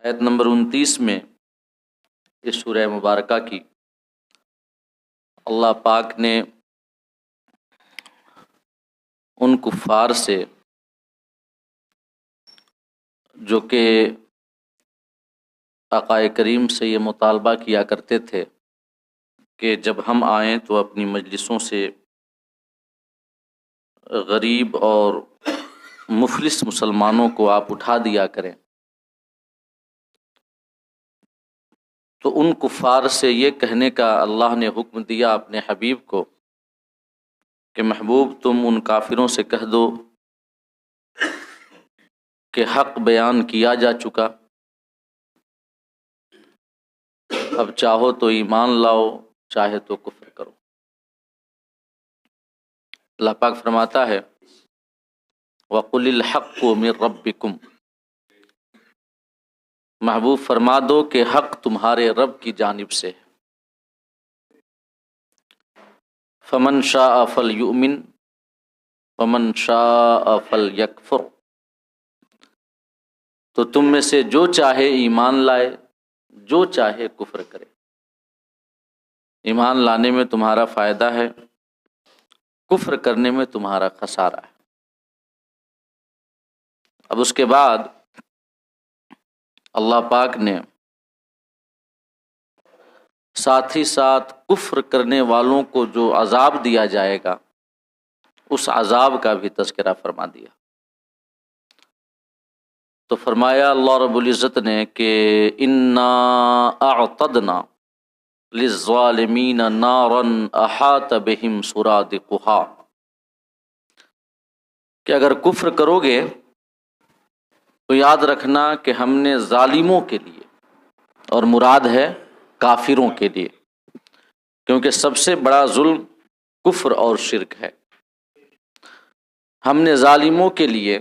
آیت نمبر 29 میں اس سورہ مبارکہ کی اللہ پاک نے ان کفار سے جو کہ آقا کریم سے یہ مطالبہ کیا کرتے تھے کہ جب ہم آئیں تو اپنی مجلسوں سے غریب اور مفلس مسلمانوں کو آپ اٹھا دیا کریں، تو ان کفار سے یہ کہنے کا اللہ نے حکم دیا اپنے حبیب کو کہ محبوب تم ان کافروں سے کہہ دو کہ حق بیان کیا جا چکا، اب چاہو تو ایمان لاؤ چاہے تو کفر کرو۔ اللہ پاک فرماتا ہے وَقُلِ الْحَقُّ مِن رَبِّكُمْ، محبوب فرما دو کہ حق تمہارے رب کی جانب سے ہے۔ فَمَن شَاءَ فَلْيُؤْمِن وَمَن شَاءَ فَلْيَكْفُرْ، تو تم میں سے جو چاہے ایمان لائے، جو چاہے کفر کرے۔ ایمان لانے میں تمہارا فائدہ ہے، کفر کرنے میں تمہارا خسارہ ہے۔ اب اس کے بعد اللہ پاک نے ساتھ ہی ساتھ کفر کرنے والوں کو جو عذاب دیا جائے گا اس عذاب کا بھی تذکرہ فرما دیا۔ تو فرمایا اللہ رب العزت نے کہ انا اعتدنا للظالمین نارا احاط بهم سرادقها، کہ اگر کفر کرو گے تو یاد رکھنا کہ ہم نے ظالموں کے لیے، اور مراد ہے کافروں کے لیے، کیونکہ سب سے بڑا ظلم کفر اور شرک ہے، ہم نے ظالموں کے لیے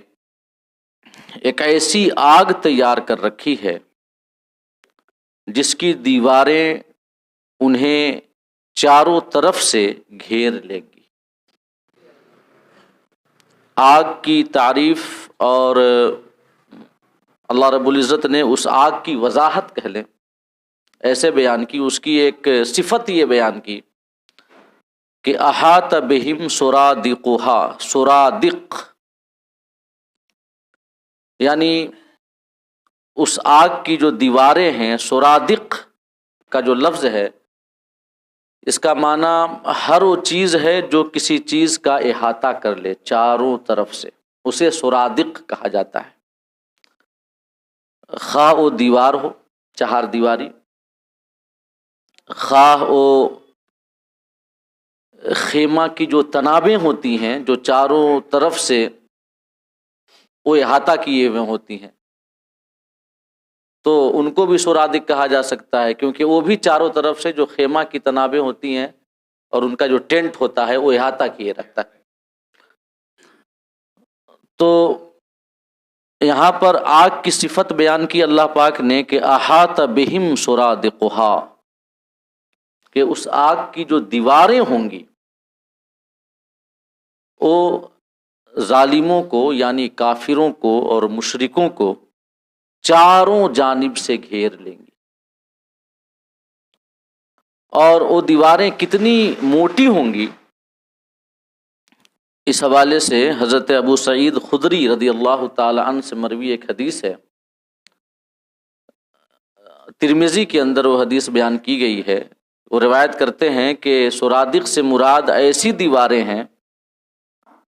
ایک ایسی آگ تیار کر رکھی ہے جس کی دیواریں انہیں چاروں طرف سے گھیر لے گی۔ آگ کی تعریف اور اللہ رب العزت نے اس آگ کی وضاحت کہہ لیں ایسے بیان کی، اس کی ایک صفت یہ بیان کی کہ احاط بہم سرادقها، سرادق یعنی اس آگ کی جو دیواریں ہیں، سرادق کا جو لفظ ہے اس کا معنی ہر وہ چیز ہے جو کسی چیز کا احاطہ کر لے چاروں طرف سے، اسے سرادق کہا جاتا ہے۔ خواہ وہ دیوار ہو چہار دیواری، خواہ وہ خیمہ کی جو تنابیں ہوتی ہیں جو چاروں طرف سے وہ احاطہ کیے ہوئے ہوتی ہیں، تو ان کو بھی سرادق کہا جا سکتا ہے، کیونکہ وہ بھی چاروں طرف سے جو خیمہ کی تنابیں ہوتی ہیں اور ان کا جو ٹینٹ ہوتا ہے وہ احاطہ کیے رکھتا ہے۔ تو یہاں پر آگ کی صفت بیان کی اللہ پاک نے کہ احاط بہم سرادقها، کہ اس آگ کی جو دیواریں ہوں گی وہ ظالموں کو یعنی کافروں کو اور مشرکوں کو چاروں جانب سے گھیر لیں گی۔ اور وہ دیواریں کتنی موٹی ہوں گی، اس حوالے سے حضرت ابو سعید خدری رضی اللہ تعالی عنہ سے مروی ایک حدیث ہے، ترمذی کے اندر وہ حدیث بیان کی گئی ہے۔ وہ روایت کرتے ہیں کہ سرادق سے مراد ایسی دیواریں ہیں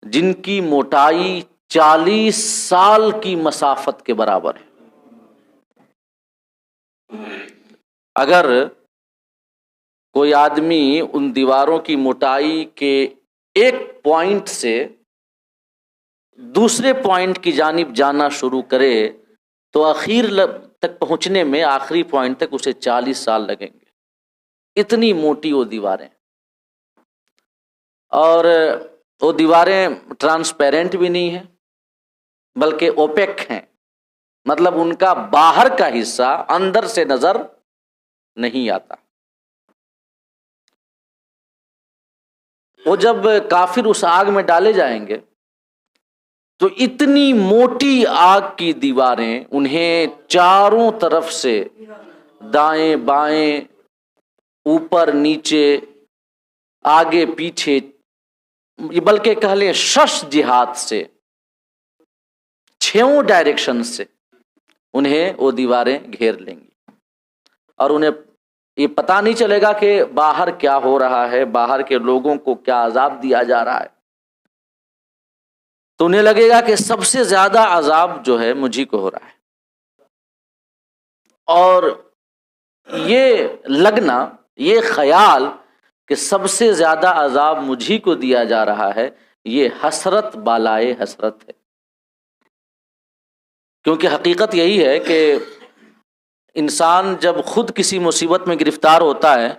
جن کی موٹائی 40 سال کی مسافت کے برابر ہے۔ اگر کوئی آدمی ان دیواروں کی موٹائی کے ایک پوائنٹ سے دوسرے پوائنٹ کی جانب جانا شروع کرے تو آخر تک پہنچنے میں آخری پوائنٹ تک اسے 40 سال لگیں گے، اتنی موٹی وہ دیواریں۔ اور وہ دیواریں ٹرانسپیرنٹ بھی نہیں ہیں بلکہ اوپیک ہیں، مطلب ان کا باہر کا حصہ اندر سے نظر نہیں آتا۔ وہ جب کافر اس آگ میں ڈالے جائیں گے تو اتنی موٹی آگ کی دیواریں انہیں چاروں طرف سے دائیں بائیں اوپر نیچے آگے پیچھے بلکہ کہہ لیں 6 جہات سے 6 ڈائریکشن سے انہیں وہ دیواریں گھیر لیں گی اور انہیں یہ پتہ نہیں چلے گا کہ باہر کیا ہو رہا ہے، باہر کے لوگوں کو کیا عذاب دیا جا رہا ہے. تو انہیں لگے گا کہ سب سے زیادہ عذاب جو ہے مجھی کو ہو رہا ہے. اور یہ لگنا، یہ خیال کہ سب سے زیادہ عذاب مجھی کو دیا جا رہا ہے، یہ حسرت بالائے حسرت ہے. کیونکہ حقیقت یہی ہے کہ انسان جب خود کسی مصیبت میں گرفتار ہوتا ہے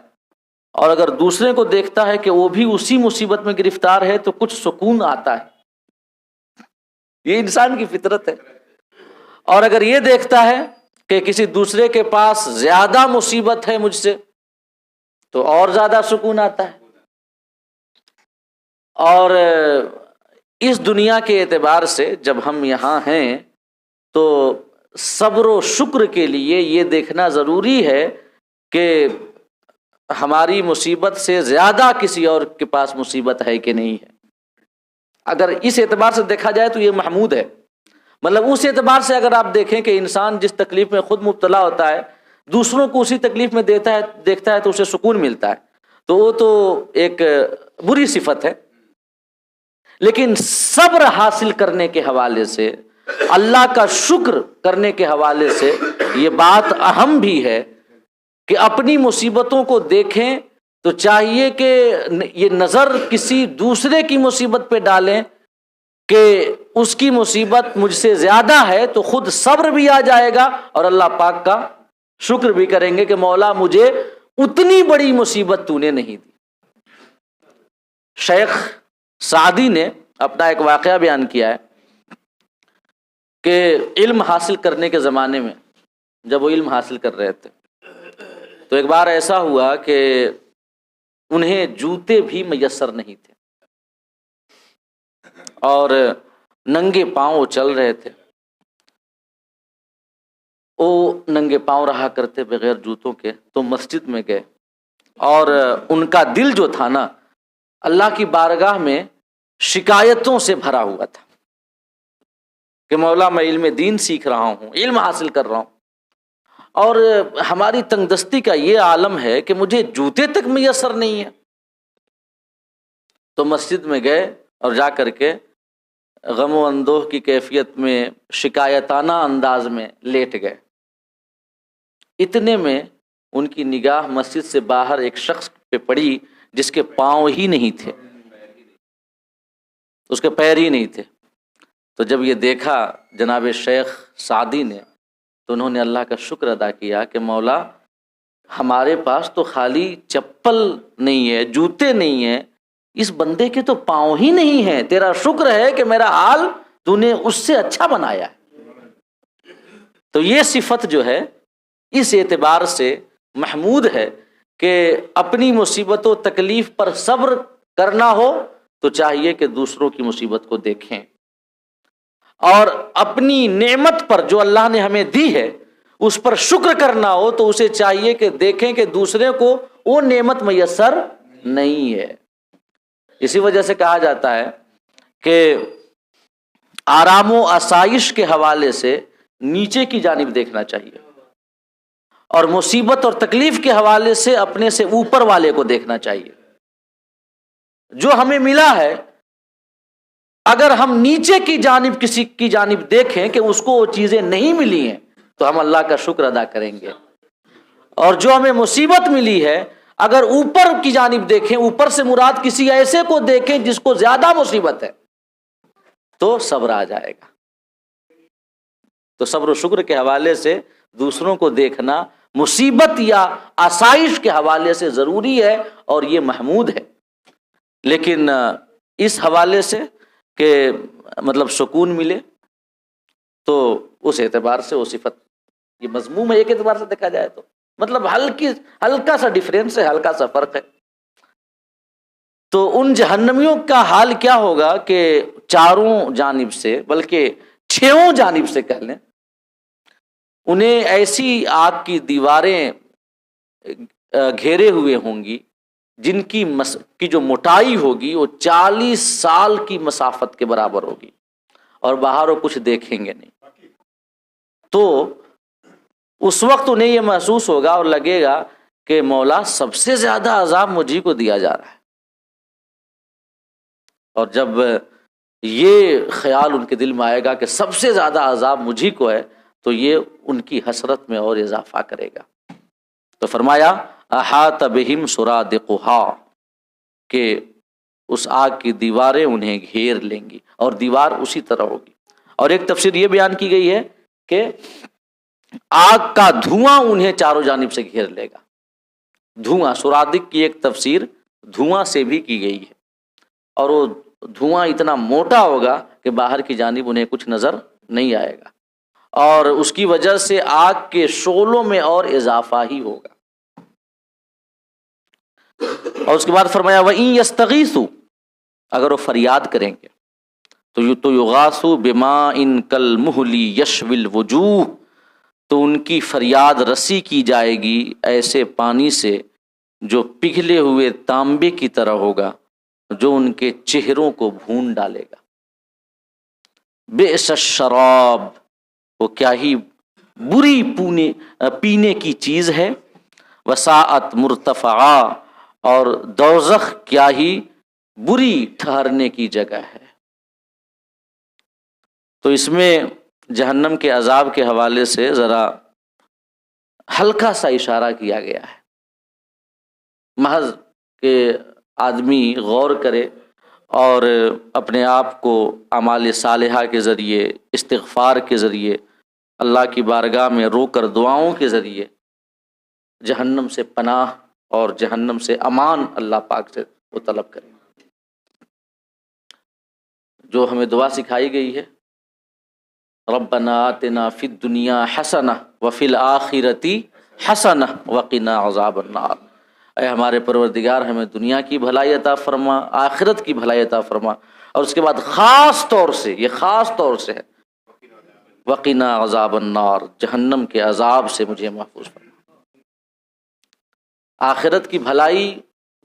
اور اگر دوسرے کو دیکھتا ہے کہ وہ بھی اسی مصیبت میں گرفتار ہے تو کچھ سکون آتا ہے. یہ انسان کی فطرت ہے. اور اگر یہ دیکھتا ہے کہ کسی دوسرے کے پاس زیادہ مصیبت ہے مجھ سے تو اور زیادہ سکون آتا ہے. اور اس دنیا کے اعتبار سے جب ہم یہاں ہیں تو صبر و شکر کے لیے یہ دیکھنا ضروری ہے کہ ہماری مصیبت سے زیادہ کسی اور کے پاس مصیبت ہے کہ نہیں ہے. اگر اس اعتبار سے دیکھا جائے تو یہ محمود ہے. مطلب اس اعتبار سے اگر آپ دیکھیں کہ انسان جس تکلیف میں خود مبتلا ہوتا ہے دوسروں کو اسی تکلیف میں دیکھتا ہے تو اسے سکون ملتا ہے، تو وہ تو ایک بری صفت ہے. لیکن صبر حاصل کرنے کے حوالے سے، اللہ کا شکر کرنے کے حوالے سے یہ بات اہم بھی ہے کہ اپنی مصیبتوں کو دیکھیں تو چاہیے کہ یہ نظر کسی دوسرے کی مصیبت پہ ڈالیں کہ اس کی مصیبت مجھ سے زیادہ ہے تو خود صبر بھی آ جائے گا اور اللہ پاک کا شکر بھی کریں گے کہ مولا مجھے اتنی بڑی مصیبت تو نے نہیں دی. شیخ سعدی نے اپنا ایک واقعہ بیان کیا ہے کہ علم حاصل کرنے کے زمانے میں جب وہ علم حاصل کر رہے تھے تو ایک بار ایسا ہوا کہ انہیں جوتے بھی میسر نہیں تھے اور ننگے پاؤں چل رہے تھے. وہ ننگے پاؤں رہا کرتے بغیر جوتوں کے. تو مسجد میں گئے اور ان کا دل جو تھا نا اللہ کی بارگاہ میں شکایتوں سے بھرا ہوا تھا کہ مولا میں علم دین سیکھ رہا ہوں، علم حاصل کر رہا ہوں اور ہماری تنگ دستی کا یہ عالم ہے کہ مجھے جوتے تک میسر نہیں ہے. تو مسجد میں گئے اور جا کر کے غم و اندوہ کی کیفیت میں شکایتانہ انداز میں لیٹ گئے. اتنے میں ان کی نگاہ مسجد سے باہر ایک شخص پہ پڑی جس کے پاؤں ہی نہیں تھے، اس کے پیر ہی نہیں تھے. تو جب یہ دیکھا جناب شیخ سعدی نے تو انہوں نے اللہ کا شکر ادا کیا کہ مولا ہمارے پاس تو خالی چپل نہیں ہے، جوتے نہیں ہیں، اس بندے کے تو پاؤں ہی نہیں ہیں. تیرا شکر ہے کہ میرا حال تو نے اس سے اچھا بنایا ہے. تو یہ صفت جو ہے اس اعتبار سے محمود ہے کہ اپنی مصیبت و تکلیف پر صبر کرنا ہو تو چاہیے کہ دوسروں کی مصیبت کو دیکھیں اور اپنی نعمت پر جو اللہ نے ہمیں دی ہے اس پر شکر کرنا ہو تو اسے چاہیے کہ دیکھیں کہ دوسرے کو وہ نعمت میسر نہیں ہے. اسی وجہ سے کہا جاتا ہے کہ آرام و آسائش کے حوالے سے نیچے کی جانب دیکھنا چاہیے اور مصیبت اور تکلیف کے حوالے سے اپنے سے اوپر والے کو دیکھنا چاہیے. جو ہمیں ملا ہے اگر ہم نیچے کی جانب کسی کی جانب دیکھیں کہ اس کو وہ چیزیں نہیں ملی ہیں تو ہم اللہ کا شکر ادا کریں گے. اور جو ہمیں مصیبت ملی ہے اگر اوپر کی جانب دیکھیں، اوپر سے مراد کسی ایسے کو دیکھیں جس کو زیادہ مصیبت ہے تو صبر آ جائے گا. تو صبر و شکر کے حوالے سے دوسروں کو دیکھنا مصیبت یا آسائش کے حوالے سے ضروری ہے اور یہ محمود ہے. لیکن اس حوالے سے کہ مطلب سکون ملے تو اس اعتبار سے وہ صفت یہ مذموم ہے. ایک اعتبار سے دیکھا جائے تو مطلب ہلکا سا ڈیفرنس ہے، ہلکا سا فرق ہے. تو ان جہنمیوں کا حال کیا ہوگا کہ چاروں جانب سے بلکہ چھوں جانب سے کہہ لیں انہیں ایسی آگ کی دیواریں گھیرے ہوئے ہوں گی جن کی جو موٹائی ہوگی وہ 40 سال کی مسافت کے برابر ہوگی، اور باہر وہ کچھ دیکھیں گے نہیں۔ تو اس وقت انہیں یہ محسوس ہوگا اور لگے گا کہ مولا سب سے زیادہ عذاب مجھی کو دیا جا رہا ہے، اور جب یہ خیال ان کے دل میں آئے گا کہ سب سے زیادہ عذاب مجھی کو ہے تو یہ ان کی حسرت میں اور اضافہ کرے گا۔ تو فرمایا احاط بہم سرادقها، کہ اس آگ کی دیواریں انہیں گھیر لیں گی، اور دیوار اسی طرح ہوگی۔ اور ایک تفسیر یہ بیان کی گئی ہے کہ آگ کا دھواں انہیں چاروں جانب سے گھیر لے گا۔ دھواں، سرادق کی ایک تفسیر دھواں سے بھی کی گئی ہے، اور وہ دھواں اتنا موٹا ہوگا کہ باہر کی جانب انہیں کچھ نظر نہیں آئے گا، اور اس کی وجہ سے آگ کے شعلوں میں اور اضافہ ہی ہوگا۔ اور اس کے بعد فرمایا وَإِن يَسْتَغِيثُوا، اگر وہ فریاد کریں گے تو یغاثوا بِمَاءٍ كَالْمُهْلِ يَشْوِي الْوُجُوهَ، تو ان کی فریاد رسی کی جائے گی ایسے پانی سے جو پگھلے ہوئے تانبے کی طرح ہوگا، جو ان کے چہروں کو بھون ڈالے گا۔ بئس الشراب، وہ کیا ہی بری پینے کی چیز ہے، وساعت مرتفعا، اور دوزخ کیا ہی بری ٹھہرنے کی جگہ ہے۔ تو اس میں جہنم کے عذاب کے حوالے سے ذرا ہلکا سا اشارہ کیا گیا ہے، محض کہ آدمی غور کرے اور اپنے آپ کو اعمال صالحہ کے ذریعے، استغفار کے ذریعے، اللہ کی بارگاہ میں رو کر دعاؤں کے ذریعے جہنم سے پناہ اور جہنم سے امان اللہ پاک سے وہ طلب کرے۔ جو ہمیں دعا سکھائی گئی ہے، ربنا آتنا فی الدنیا حسنہ وفی الآخرۃ حسنہ وقنا عذاب النار، اے ہمارے پروردگار ہمیں دنیا کی بھلائی عطا فرما، آخرت کی بھلائی عطا فرما، اور اس کے بعد خاص طور سے، یہ خاص طور سے ہے، وقنا عذاب النار، جہنم کے عذاب سے مجھے محفوظ فرما۔ آخرت کی بھلائی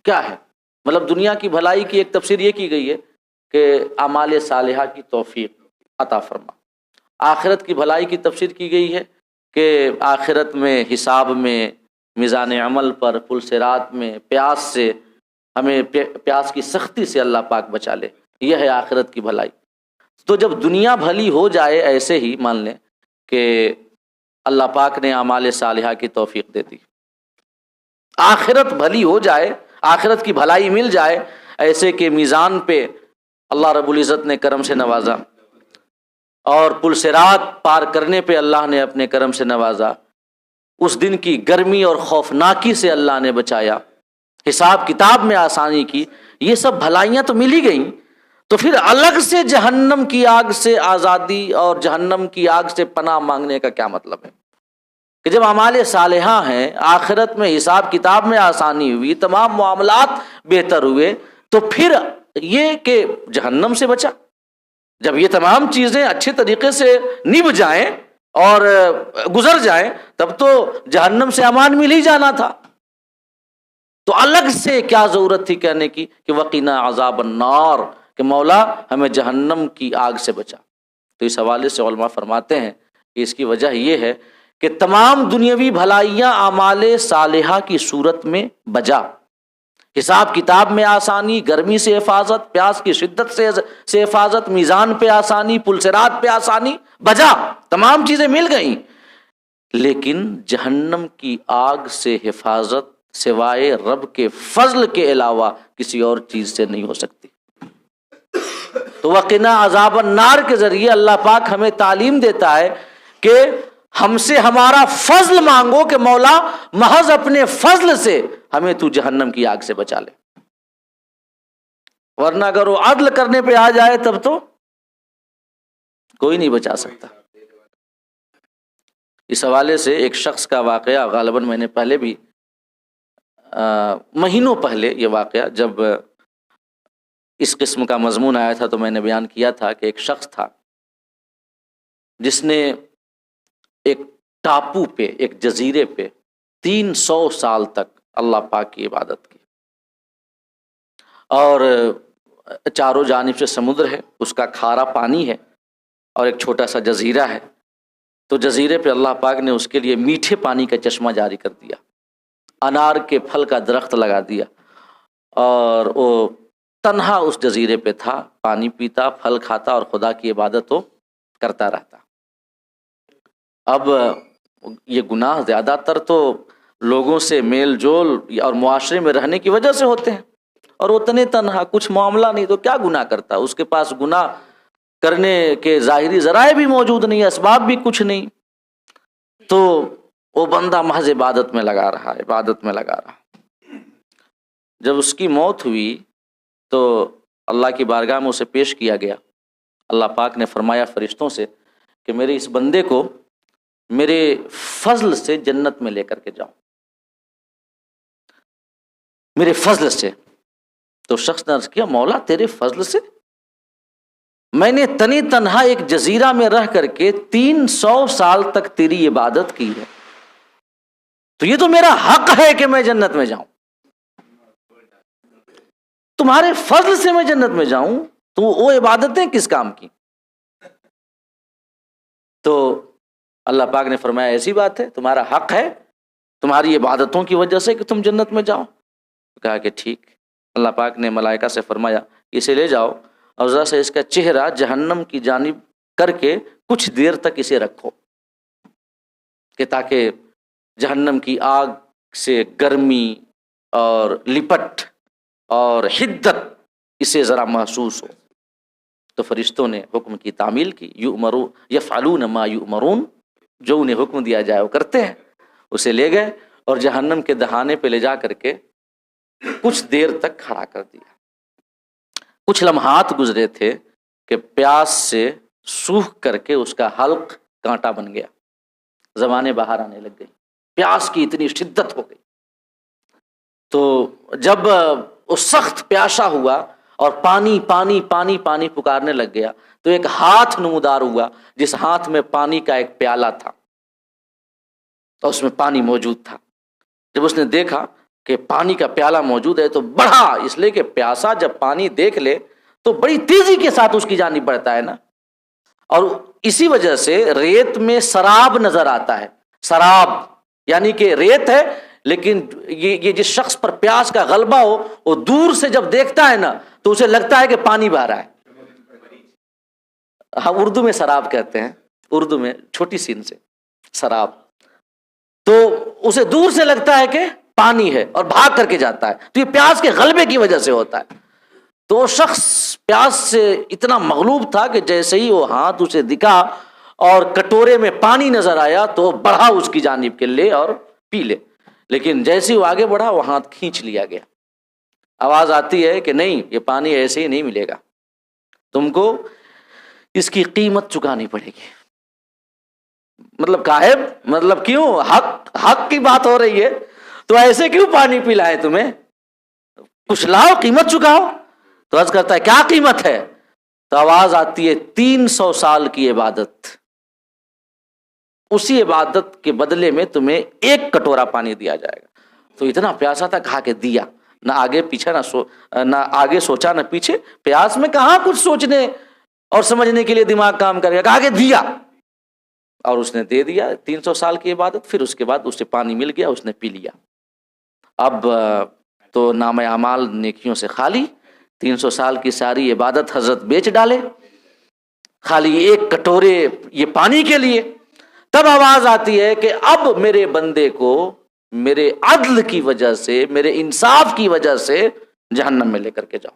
کیا ہے؟ مطلب دنیا کی بھلائی کی ایک تفسیر یہ کی گئی ہے کہ اعمال صالحہ کی توفیق عطا فرما۔ آخرت کی بھلائی کی تفسیر کی گئی ہے کہ آخرت میں، حساب میں، میزان عمل پر، پل صراط میں پیاس سے، ہمیں پیاس کی سختی سے اللہ پاک بچا لے، یہ ہے آخرت کی بھلائی۔ تو جب دنیا بھلی ہو جائے، ایسے ہی مان لیں کہ اللہ پاک نے اعمال صالحہ کی توفیق دے دی، آخرت بھلی ہو جائے، آخرت کی بھلائی مل جائے، ایسے کہ میزان پہ اللہ رب العزت نے کرم سے نوازا، اور پل صراط پار کرنے پہ اللہ نے اپنے کرم سے نوازا، اس دن کی گرمی اور خوفناکی سے اللہ نے بچایا، حساب کتاب میں آسانی کی، یہ سب بھلائیاں تو مل ہی گئیں، تو پھر الگ سے جہنم کی آگ سے آزادی اور جہنم کی آگ سے پناہ مانگنے کا کیا مطلب ہے؟ کہ جب اعمال صالحہ ہیں، آخرت میں حساب کتاب میں آسانی ہوئی، تمام معاملات بہتر ہوئے، تو پھر یہ کہ جہنم سے بچا، جب یہ تمام چیزیں اچھے طریقے سے نبھ جائیں اور گزر جائیں، تب تو جہنم سے امان مل ہی جانا تھا، تو الگ سے کیا ضرورت تھی کہنے کی کہ وقنا عذاب النار، کہ مولا ہمیں جہنم کی آگ سے بچا۔ تو اس حوالے سے علماء فرماتے ہیں کہ اس کی وجہ یہ ہے کہ تمام دنیاوی بھلائیاں اعمال صالحہ کی صورت میں بجا، حساب کتاب میں آسانی، گرمی سے حفاظت، پیاس کی شدت سے حفاظت، میزان پہ آسانی، پل صراط پہ آسانی، بجا، تمام چیزیں مل گئیں، لیکن جہنم کی آگ سے حفاظت سوائے رب کے فضل کے علاوہ کسی اور چیز سے نہیں ہو سکتی۔ تو وقنا عذاب النار کے ذریعے اللہ پاک ہمیں تعلیم دیتا ہے کہ ہم سے ہمارا فضل مانگو کہ مولا محض اپنے فضل سے ہمیں تو جہنم کی آگ سے بچا لے، ورنہ اگر وہ عدل کرنے پہ آ جائے تب تو کوئی نہیں بچا سکتا۔ اس حوالے سے ایک شخص کا واقعہ غالباً میں نے پہلے بھی مہینوں پہلے یہ واقعہ، جب اس قسم کا مضمون آیا تھا تو میں نے بیان کیا تھا کہ ایک شخص تھا جس نے ایک ٹاپو پہ، ایک جزیرے پہ 300 سال تک اللہ پاک کی عبادت کی، اور چاروں جانب سے سمندر ہے، اس کا کھارا پانی ہے اور ایک چھوٹا سا جزیرہ ہے۔ تو جزیرے پہ اللہ پاک نے اس کے لیے میٹھے پانی کا چشمہ جاری کر دیا، انار کے پھل کا درخت لگا دیا، اور وہ تنہا اس جزیرے پہ تھا، پانی پیتا، پھل کھاتا اور خدا کی عبادت وہ کرتا رہتا۔ اب یہ گناہ زیادہ تر تو لوگوں سے میل جول اور معاشرے میں رہنے کی وجہ سے ہوتے ہیں، اور وہ تنہا، کچھ معاملہ نہیں تو کیا گناہ کرتا، اس کے پاس گناہ کرنے کے ظاہری ذرائع بھی موجود نہیں، اسباب بھی کچھ نہیں، تو وہ بندہ محض عبادت میں لگا رہا، عبادت میں لگا رہا۔ جب اس کی موت ہوئی تو اللہ کی بارگاہ میں اسے پیش کیا گیا۔ اللہ پاک نے فرمایا فرشتوں سے کہ میرے اس بندے کو میرے فضل سے جنت میں لے کر کے جاؤ، میرے فضل سے۔ تو شخص نے عرض کیا مولا تیرے فضل سے؟ میں نے تنہا ایک جزیرہ میں رہ کر کے 300 سال تک تیری عبادت کی ہے، تو یہ تو میرا حق ہے کہ میں جنت میں جاؤں، تمہارے فضل سے میں جنت میں جاؤں، تو وہ عبادتیں کس کام کی؟ تو اللہ پاک نے فرمایا ایسی بات ہے، تمہارا حق ہے تمہاری عبادتوں کی وجہ سے کہ تم جنت میں جاؤ۔ کہا کہ ٹھیک۔ اللہ پاک نے ملائکہ سے فرمایا اسے لے جاؤ اور ذرا سے اس کا چہرہ جہنم کی جانب کر کے کچھ دیر تک اسے رکھو، کہ تاکہ جہنم کی آگ سے گرمی اور لپٹ اور حدت اسے ذرا محسوس ہو۔ تو فرشتوں نے حکم کی تعمیل کی، یفعلون ما یؤمرون، جو انہیں حکم دیا جائے وہ کرتے ہیں۔ اسے لے گئے اور جہنم کے دہانے پہ لے جا کر کے کچھ دیر تک کھڑا کر دیا۔ کچھ لمحات گزرے تھے کہ پیاس سے سوکھ کر کے اس کا حلق کانٹا بن گیا، زبانیں باہر آنے لگ گئی، پیاس کی اتنی شدت ہو گئی۔ تو جب وہ سخت پیاسا ہوا اور پانی پانی پانی پانی پکارنے لگ گیا تو ایک ہاتھ نمودار ہوا، جس ہاتھ میں پانی کا ایک پیالہ تھا اور اس میں پانی موجود تھا۔ جب اس نے دیکھا کہ پانی کا پیالہ موجود ہے تو بڑھا، اس لیے کہ پیاسا جب پانی دیکھ لے تو بڑی تیزی کے ساتھ اس کی جانب بڑھتا ہے نا، اور اسی وجہ سے ریت میں سراب نظر آتا ہے۔ سراب یعنی کہ ریت ہے لیکن یہ جس شخص پر پیاس کا غلبہ ہو وہ دور سے جب دیکھتا ہے نا تو اسے لگتا ہے کہ پانی بہہ رہا ہے۔ ہاں اردو میں سراب کہتے ہیں، اردو میں چھوٹی سین سے سراب، تو اسے دور سے لگتا ہے کہ پانی ہے اور بھاگ کر کے جاتا ہے، تو یہ پیاس کے غلبے کی وجہ سے ہوتا ہے۔ تو وہ شخص پیاس سے اتنا مغلوب تھا کہ جیسے ہی وہ ہاتھ اسے دکھا اور کٹورے میں پانی نظر آیا تو بڑھا اس کی جانب کے لے اور پی لے، لیکن جیسے ہی وہ آگے بڑھا وہ ہاتھ کھینچ لیا گیا۔ آواز آتی ہے کہ نہیں، یہ پانی ایسے ہی نہیں ملے گا، تم کو اس کی قیمت چکانی پڑے گی۔ مطلب صاحب، مطلب کیوں؟ حق کی بات ہو رہی ہے تو ایسے کیوں پانی پلائے تمہیں؟ کچھ لاؤ، قیمت چکاؤ۔ تو عرض کرتا ہے کیا قیمت ہے؟ تو آواز آتی ہے 300 سال کی عبادت، اسی عبادت کے بدلے میں تمہیں 1 کٹورا پانی دیا جائے گا۔ تو اتنا پیاسا تھا، کہا کہ دیا، نہ آگے پیچھے نہ آگے سوچا نہ پیچھے، پیاس میں کہاں کچھ سوچنے اور سمجھنے کے لیے دماغ کام کرے گا، کہا کہ دیا، اور اس نے دے دیا 300 سال کی عبادت۔ پھر اس کے بعد اسے پانی مل گیا، اس نے پی لیا۔ اب تو نام اعمال نیکیوں سے خالی، 300 سال کی ساری عبادت حضرت بیچ ڈالے خالی 1 کٹورے یہ پانی کے لیے۔ تب آواز آتی ہے کہ اب میرے بندے کو میرے عدل کی وجہ سے، میرے انصاف کی وجہ سے جہنم میں لے کر کے جاؤ۔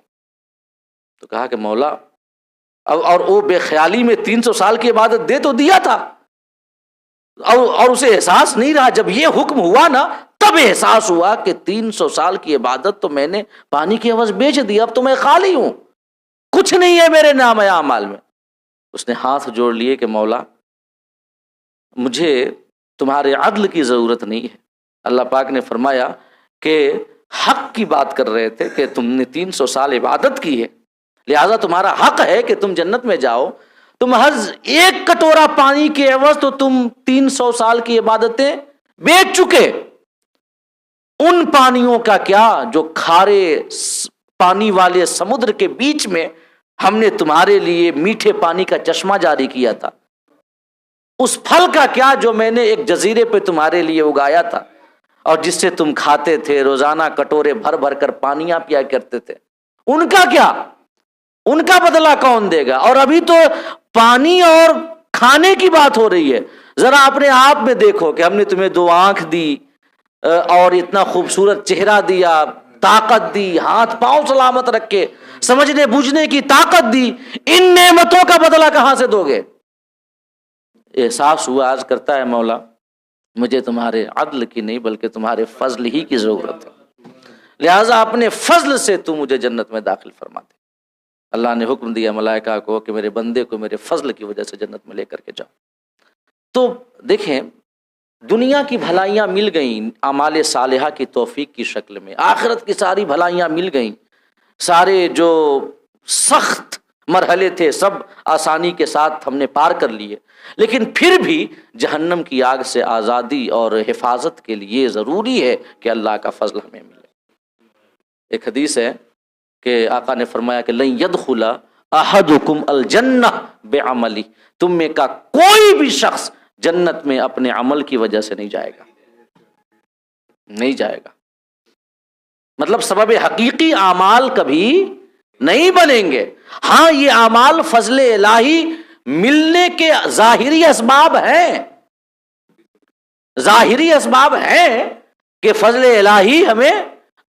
تو کہا کہ مولا، اور وہ بے خیالی میں 300 سال کی عبادت دے تو دیا تھا اور اسے احساس نہیں رہا، جب یہ حکم ہوا نا تب احساس ہوا کہ 300 سال کی عبادت تو میں نے پانی کی عوض بیچ دی، اب تو میں خالی ہوں، کچھ نہیں ہے میرے نام اعمال میں۔ اس نے ہاتھ جوڑ لیے کہ مولا مجھے تمہارے عدل کی ضرورت نہیں ہے۔ اللہ پاک نے فرمایا کہ حق کی بات کر رہے تھے کہ تم نے 300 سال عبادت کی ہے لہذا تمہارا حق ہے کہ تم جنت میں جاؤ. تم محض ایک کٹورا پانی کے عوض تو تم 300 سال کی عبادتیں بیچ چکے. ان پانیوں کا کیا جو کھارے پانی والے سمندر کے بیچ میں ہم نے تمہارے لیے میٹھے پانی کا چشمہ جاری کیا تھا. اس پھل کا کیا جو میں نے ایک جزیرے پہ تمہارے لیے اگایا تھا اور جس سے تم کھاتے تھے, روزانہ کٹورے بھر بھر کر پانیاں پیا کرتے تھے. ان کا کیا؟ ان کا بدلہ کون دے گا؟ اور ابھی تو پانی اور کھانے کی بات ہو رہی ہے. ذرا اپنے آپ میں دیکھو کہ ہم نے تمہیں 2 آنکھ دی اور اتنا خوبصورت چہرہ دیا, طاقت دی, ہاتھ پاؤں سلامت رکھے, سمجھنے بوجھنے کی طاقت دی. ان نعمتوں کا بدلہ کہاں سے دو گے؟ احساس ہوا, عرض کرتا ہے مولا مجھے تمہارے عدل کی نہیں بلکہ تمہارے فضل ہی کی ضرورت ہے, لہٰذا اپنے فضل سے تو مجھے جنت میں داخل فرما دے. اللہ نے حکم دیا ملائکہ کو کہ میرے بندے کو میرے فضل کی وجہ سے جنت میں لے کر کے جاؤ. تو دیکھیں, دنیا کی بھلائیاں مل گئیں اعمال صالحہ کی توفیق کی شکل میں, آخرت کی ساری بھلائیاں مل گئیں, سارے جو سخت مرحلے تھے سب آسانی کے ساتھ ہم نے پار کر لیے. لیکن پھر بھی جہنم کی آگ سے آزادی اور حفاظت کے لیے ضروری ہے کہ اللہ کا فضل ہمیں ملے. ایک حدیث ہے کہ آقا نے فرمایا کہ لن يدخل احدکم الجنہ بعملی, تم میں کا کوئی بھی شخص جنت میں اپنے عمل کی وجہ سے نہیں جائے گا, نہیں جائے گا. مطلب سبب حقیقی اعمال کبھی نہیں بنیں گے. ہاں یہ اعمال فضل الہی ملنے کے ظاہری اسباب ہیں, ظاہری اسباب ہیں کہ فضل الہی ہمیں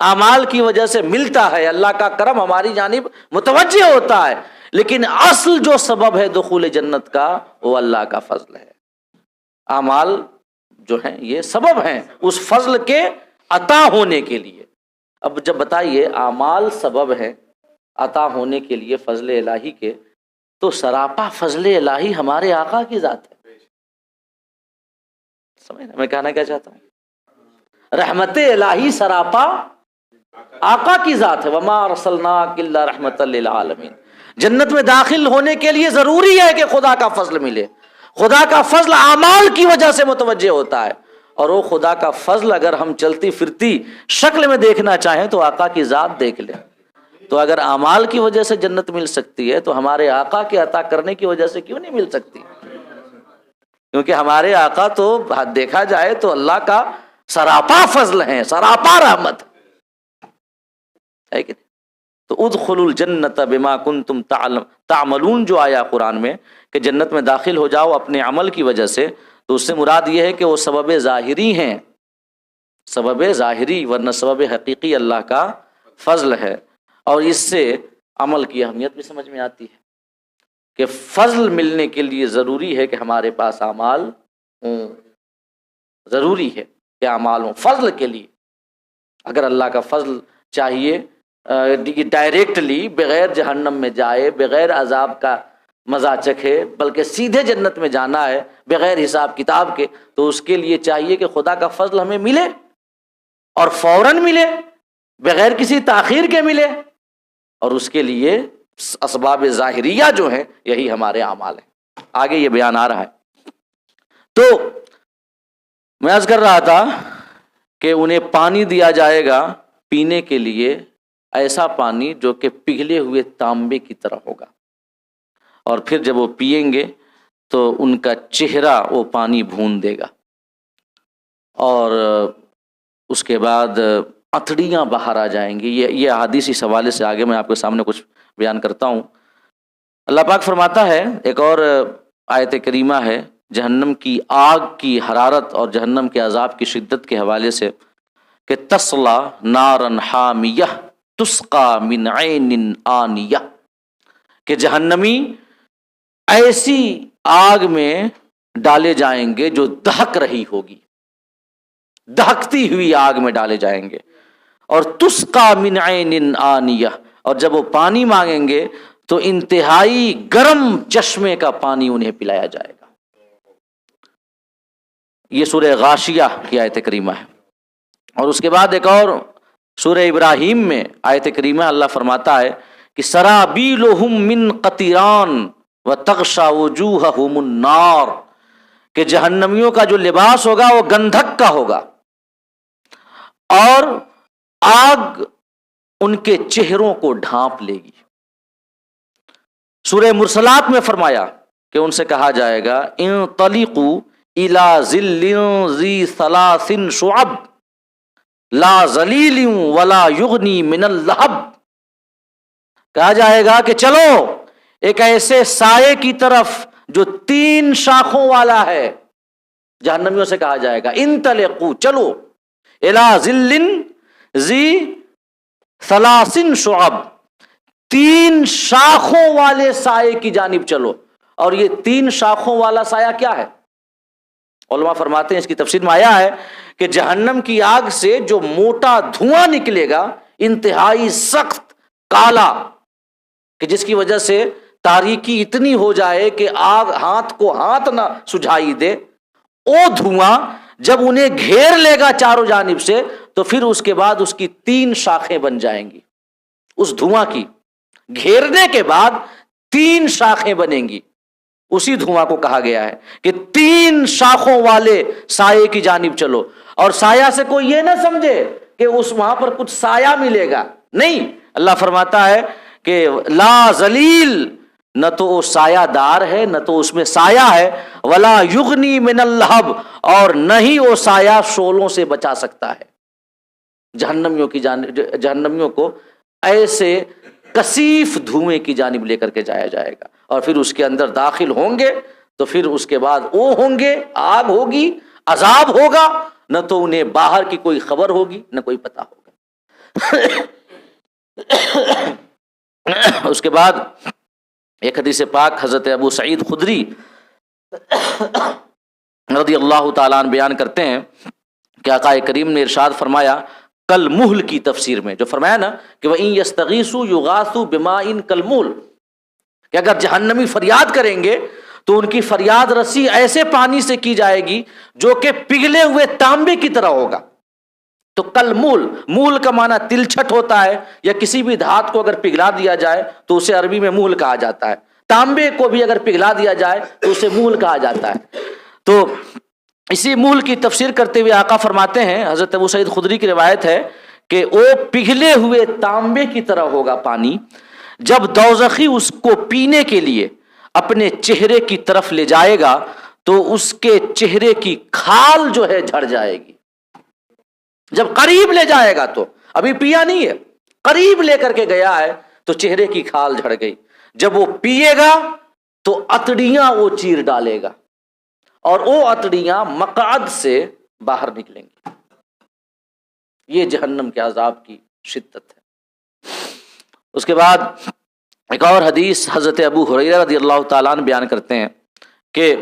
اعمال کی وجہ سے ملتا ہے, اللہ کا کرم ہماری جانب متوجہ ہوتا ہے. لیکن اصل جو سبب ہے دخول جنت کا وہ اللہ کا فضل ہے. اعمال جو ہیں یہ سبب ہیں اس فضل کے عطا ہونے کے لیے. اب جب بتائیے اعمال سبب ہیں عطا ہونے کے لیے فضل الہی کے, تو سراپا فضل الہی ہمارے آقا کی ذات ہے. سمجھ میں کہنا کیا چاہتا ہوں؟ رحمت الہی سراپا آقا کی ذات ہے. وما ارسلناک الا رحمت للعالمین. جنت میں داخل ہونے کے لیے ضروری ہے کہ خدا کا فضل ملے. خدا کا فضل اعمال کی وجہ سے متوجہ ہوتا ہے, اور وہ خدا کا فضل اگر ہم چلتی پھرتی شکل میں دیکھنا چاہیں تو آقا کی ذات دیکھ لیں. تو اگر اعمال کی وجہ سے جنت مل سکتی ہے تو ہمارے آقا کے عطا کرنے کی وجہ سے کیوں نہیں مل سکتی؟ کیونکہ ہمارے آقا تو دیکھا جائے تو اللہ کا سراپا فضل ہیں, سراپا رحمت ہے کہ نہیں؟ تو ادخلوا الجنت بما کنتم تعملون جو آیا قرآن میں کہ جنت میں داخل ہو جاؤ اپنے عمل کی وجہ سے, تو اس سے مراد یہ ہے کہ وہ سبب ظاہری ہیں, سبب ظاہری, ورنہ سبب حقیقی اللہ کا فضل ہے. اور اس سے عمل کی اہمیت بھی سمجھ میں آتی ہے کہ فضل ملنے کے لیے ضروری ہے کہ ہمارے پاس اعمال ہوں, ضروری ہے کہ اعمال ہوں فضل کے لیے. اگر اللہ کا فضل چاہیے ڈائریکٹلی بغیر جہنم میں جائے, بغیر عذاب کا مزہ چکھے, بلکہ سیدھے جنت میں جانا ہے بغیر حساب کتاب کے, تو اس کے لیے چاہیے کہ خدا کا فضل ہمیں ملے اور فوراً ملے, بغیر کسی تاخیر کے ملے. اور اس کے لیے اسباب ظاہریہ جو ہیں یہی ہمارے اعمال ہیں. آگے یہ بیان آ رہا ہے. تو میں عرض کر رہا تھا کہ انہیں پانی دیا جائے گا پینے کے لیے, ایسا پانی جو کہ پگھلے ہوئے تانبے کی طرح ہوگا, اور پھر جب وہ پئیں گے تو ان کا چہرہ وہ پانی بھون دے گا, اور اس کے بعد اتھڑیاں باہر آ جائیں گی. یہ احادیث اس حوالے سے آگے میں آپ کے سامنے کچھ بیان کرتا ہوں. اللہ پاک فرماتا ہے, ایک اور آیت کریمہ ہے جہنم کی آگ کی حرارت اور جہنم کے عذاب کی شدت کے حوالے سے, کہ تصلا نارن حامیہ تسقا من عین آنیہ, کہ جہنمی ایسی آگ میں ڈالے جائیں گے جو دہک رہی ہوگی, دہکتی ہوئی آگ میں ڈالے جائیں گے. اور تسقا من عین آنیہ, اور جب وہ پانی مانگیں گے تو انتہائی گرم چشمے کا پانی انہیں پلایا جائے گا. یہ سورہ غاشیہ کی آیت کریمہ ہے. اور اس کے بعد ایک اور سورہ ابراہیم میں آیت کریمہ اللہ فرماتا ہے کہ سرابیلہم من قطران وتغشی وجوہہم النار، کہ جہنمیوں کا جو لباس ہوگا وہ گندھک کا ہوگا اور آگ ان کے چہروں کو ڈھانپ لے گی۔ سورہ مرسلات میں فرمایا کہ ان سے کہا جائے گا انطلقوا الی ظل ذی ثلاث شعب لا ظلیل ولا یغنی من اللہب، کہا جائے گا کہ چلو ایک ایسے سائے کی طرف جو 3 شاخوں والا ہے۔ جہنمیوں سے کہا جائے گا انطلقوا، چلو الی ظل ذی ثلاث شعب، 3 شاخوں والے سائے کی جانب چلو۔ اور یہ 3 شاخوں والا سایہ کیا ہے؟ علماء فرماتے ہیں اس کی تفسیر میں آیا ہے کہ جہنم کی آگ سے جو موٹا دھواں نکلے گا انتہائی سخت کالا، کہ جس کی وجہ سے تاریکی اتنی ہو جائے کہ آگ ہاتھ کو ہاتھ نہ سجھائی دے، وہ دھواں جب انہیں گھیر لے گا چاروں جانب سے تو پھر اس کے بعد اس کی 3 شاخیں بن جائیں گی۔ اس دھواں کی گھیرنے کے بعد 3 شاخیں بنیں گی۔ اسی دھواں کو کہا گیا ہے کہ 3 شاخوں والے سائے کی جانب چلو۔ اور سایہ سے کوئی یہ نہ سمجھے کہ اس وہاں پر کچھ سایہ ملے گا، نہیں، اللہ فرماتا ہے کہ لا ذلیل، نہ تو وہ سایہ دار ہے نہ تو اس میں سایہ ہے، ولا یغنی من اللہب، اور نہ ہی وہ سایہ شعلوں سے بچا سکتا ہے۔ جہنمیوں کو ایسے کثیف دھوئیں کی جانب لے کر کے جایا جائے گا، اور پھر اس کے اندر داخل ہوں گے تو پھر اس کے بعد وہ ہوں گے، آگ ہوگی، عذاب ہوگا، نہ تو انہیں باہر کی کوئی خبر ہوگی نہ کوئی پتہ ہوگا۔ اس کے بعد ایک حدیث پاک حضرت ابو سعید خدری رضی اللہ تعالیٰ عنہ بیان کرتے ہیں کہ آقا کریم نے ارشاد فرمایا کل مہل کی تفسیر میں، جو فرمایا نا کہ وَإِن يَسْتَغِيثُوا يُغَاثُوا بِمَاءٍ كَالْمُهْلِ، کہ اگر جہنمی فریاد کریں گے تو ان کی فریاد رسی ایسے پانی سے کی جائے گی جو کہ پگھلے ہوئے تانبے کی طرح ہوگا۔ تو کل مول کا معنی تلچھٹ ہوتا ہے، یا کسی بھی دھات کو اگر پگھلا دیا جائے تو اسے عربی میں مول کہا جاتا ہے، تانبے کو بھی اگر پگھلا دیا جائے تو اسے مول کہا جاتا ہے۔ تو اسی مول کی تفسیر کرتے ہوئے آقا فرماتے ہیں، حضرت ابو سعید خدری کی روایت ہے کہ وہ پگھلے ہوئے تانبے کی طرح ہوگا پانی، جب دوزخی اس کو پینے کے لیے اپنے چہرے کی طرف لے جائے گا تو اس کے چہرے کی کھال جو ہے جھڑ جائے گی۔ جب قریب لے جائے گا تو ابھی پیا نہیں ہے، قریب لے کر کے گیا ہے تو چہرے کی کھال جھڑ گئی، جب وہ پیے گا تو اتڑیاں وہ چیر ڈالے گا اور وہ اتڑیاں مقعد سے باہر نکلیں گی۔ یہ جہنم کے عذاب کی شدت ہے۔ اس کے بعد ایک اور حدیث حضرت ابو ہریرہ رضی اللہ تعالیٰ عنہ بیان کرتے ہیں کہ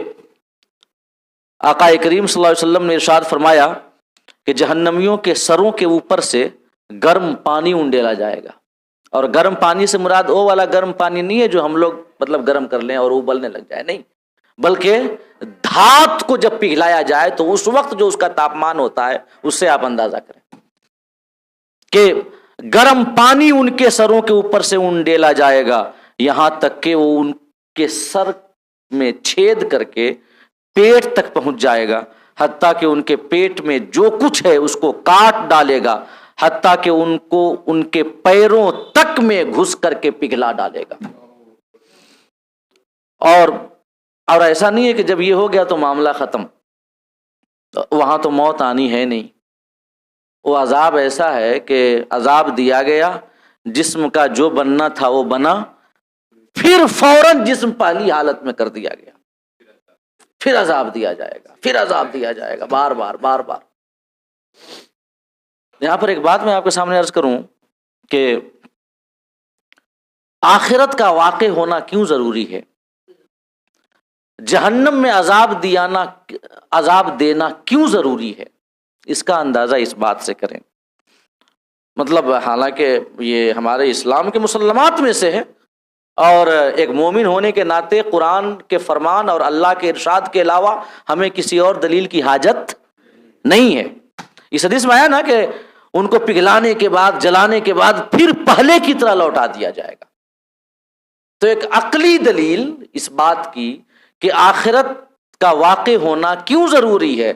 آقا کریم صلی اللہ علیہ وسلم نے ارشاد فرمایا کہ جہنمیوں کے سروں کے اوپر سے گرم پانی انڈیلا جائے گا، اور گرم پانی سے مراد وہ والا گرم پانی نہیں ہے جو ہم لوگ مطلب گرم کر لیں اور ابلنے لگ جائے، نہیں، بلکہ دھات کو جب پگھلایا جائے تو اس وقت جو اس کا تاپمان ہوتا ہے اس سے آپ اندازہ کریں کہ گرم پانی ان کے سروں کے اوپر سے انڈیلا جائے گا، یہاں تک کہ وہ ان کے سر میں چھید کر کے پیٹ تک پہنچ جائے گا، حتیٰ کہ ان کے پیٹ میں جو کچھ ہے اس کو کاٹ ڈالے گا، حتیٰ کہ ان کو ان کے پیروں تک میں گھس کر کے پگھلا ڈالے گا۔ اور ایسا نہیں ہے کہ جب یہ ہو گیا تو معاملہ ختم، وہاں تو موت آنی ہے نہیں، وہ عذاب ایسا ہے کہ عذاب دیا گیا، جسم کا جو بننا تھا وہ بنا، پھر فوراً جسم پہلی حالت میں کر دیا گیا، پھر عذاب دیا جائے گا، پھر عذاب دیا جائے گا، بار بار۔ یہاں پر ایک بات میں آپ کے سامنے عرض کروں کہ آخرت کا واقع ہونا کیوں ضروری ہے، جہنم میں عذاب دینا کیوں ضروری ہے، اس کا اندازہ اس بات سے کریں۔ مطلب حالانکہ یہ ہمارے اسلام کے مسلمات میں سے ہے، اور ایک مومن ہونے کے ناطے قرآن کے فرمان اور اللہ کے ارشاد کے علاوہ ہمیں کسی اور دلیل کی حاجت نہیں ہے۔ اس حدیث میں آیا نا کہ ان کو پگھلانے کے بعد، جلانے کے بعد پھر پہلے کی طرح لوٹا دیا جائے گا، تو ایک عقلی دلیل اس بات کی کہ آخرت کا واقع ہونا کیوں ضروری ہے،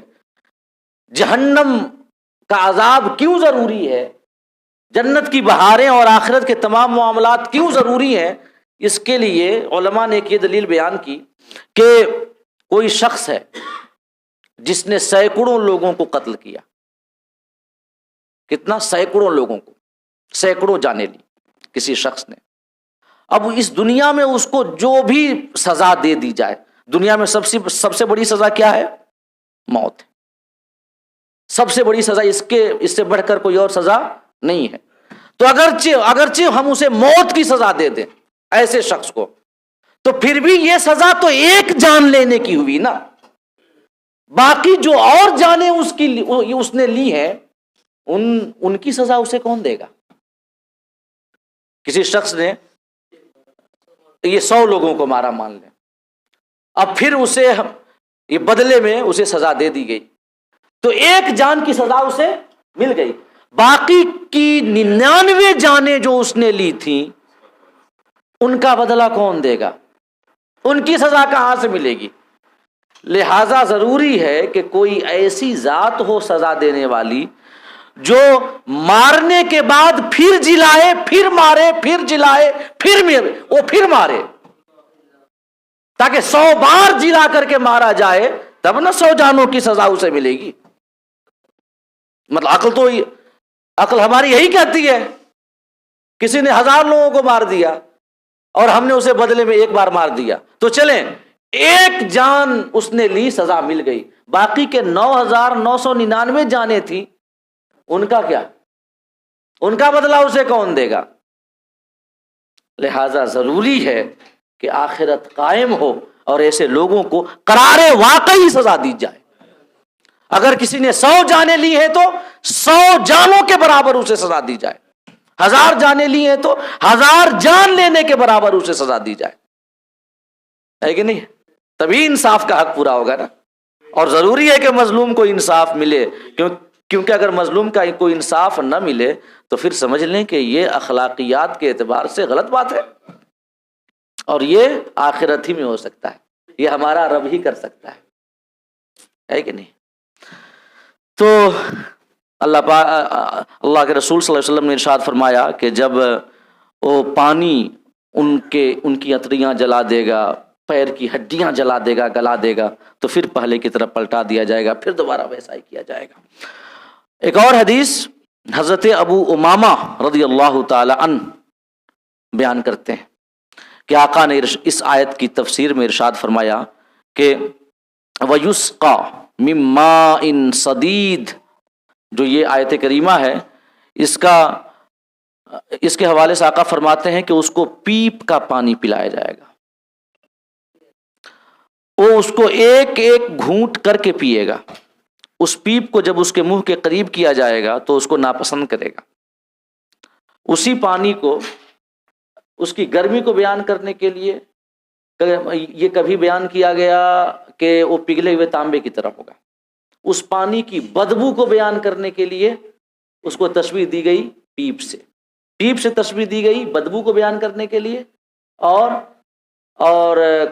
جہنم کا عذاب کیوں ضروری ہے، جنت کی بہاریں اور آخرت کے تمام معاملات کیوں ضروری ہیں، اس کے لیے علماء نے ایک یہ دلیل بیان کی کہ کوئی شخص ہے جس نے سینکڑوں لوگوں کو قتل کیا، کتنا، سینکڑوں لوگوں کو، سینکڑوں جانیں لی کسی شخص نے، اب اس دنیا میں اس کو جو بھی سزا دے دی جائے، دنیا میں سب سے بڑی سزا کیا ہے؟ موت ہے، سب سے بڑی سزا، اس سے بڑھ کر کوئی اور سزا نہیں ہے۔ تو اگرچہ ہم اسے موت کی سزا دے دیں ایسے شخص کو، تو پھر بھی یہ سزا تو ایک جان لینے کی ہوئی نا، باقی جو اور جانیں اس نے لی ہیں ان کی سزا اسے کون دے گا؟ کسی شخص نے یہ 100 لوگوں کو مارا مان لیں، اب پھر اسے یہ بدلے میں اسے سزا دے دی گئی، تو ایک جان کی سزا اسے مل گئی، باقی کی 99 جانیں جو اس نے لی تھیں ان کا بدلہ کون دے گا؟ ان کی سزا کہاں سے ملے گی؟ لہذا ضروری ہے کہ کوئی ایسی ذات ہو سزا دینے والی جو مارنے کے بعد پھر جلائے، پھر مارے، پھر جلائے، پھر مارے، تاکہ 100 بار جلا کر کے مارا جائے تب نہ 100 جانوں کی سزا اسے ملے گی۔ مطلب عقل ہماری یہی کہتی ہے، کسی نے 1000 لوگوں کو مار دیا اور ہم نے اسے بدلے میں ایک بار مار دیا، تو چلیں ایک جان اس نے لی، سزا مل گئی، باقی کے 9999 جانیں تھیں، ان کا کیا؟ ان کا بدلہ اسے کون دے گا؟ لہذا ضروری ہے کہ آخرت قائم ہو اور ایسے لوگوں کو قرار واقعی سزا دی جائے۔ اگر کسی نے 100 جانیں لی ہیں تو 100 جانوں کے برابر اسے سزا دی جائے، 1000 جانیں لی ہیں تو 1000 جان لینے کے برابر اسے سزا دی جائے، ہے کہ نہیں؟ تبھی انصاف کا حق پورا ہوگا نا، اور ضروری ہے کہ مظلوم کو انصاف ملے، کیونکہ اگر مظلوم کا کوئی انصاف نہ ملے تو پھر سمجھ لیں کہ یہ اخلاقیات کے اعتبار سے غلط بات ہے، اور یہ آخرت ہی میں ہو سکتا ہے، یہ ہمارا رب ہی کر سکتا ہے کہ نہیں؟ تو اللہ کے رسول صلی اللہ علیہ وسلم نے ارشاد فرمایا کہ جب وہ پانی ان کی اتڑیاں جلا دے گا، پیر کی ہڈیاں جلا دے گا، گلا دے گا، تو پھر پہلے کی طرف پلٹا دیا جائے گا، پھر دوبارہ ویسا ہی کیا جائے گا۔ ایک اور حدیث حضرت ابو امامہ رضی اللہ تعالی عنہ بیان کرتے ہیں کہ آقا نے اس آیت کی تفسیر میں ارشاد فرمایا کہ وَيُسْقَى مِن مَّاءٍ صَدِيدٍ، جو یہ آیت کریمہ ہے اس کے حوالے سے آقا فرماتے ہیں کہ اس کو پیپ کا پانی پلایا جائے گا، وہ اس کو ایک ایک گھونٹ کر کے پیے گا، اس پیپ کو جب اس کے منہ کے قریب کیا جائے گا تو اس کو ناپسند کرے گا۔ اسی پانی کو، اس کی گرمی کو بیان کرنے کے لیے یہ کبھی بیان کیا گیا کہ وہ پگھلے ہوئے تانبے کی طرح ہوگا، اس پانی کی بدبو کو بیان کرنے کے لیے اس کو تشبیہ دی گئی پیپ سے تشبیہ دی گئی بدبو کو بیان کرنے کے لیے، اور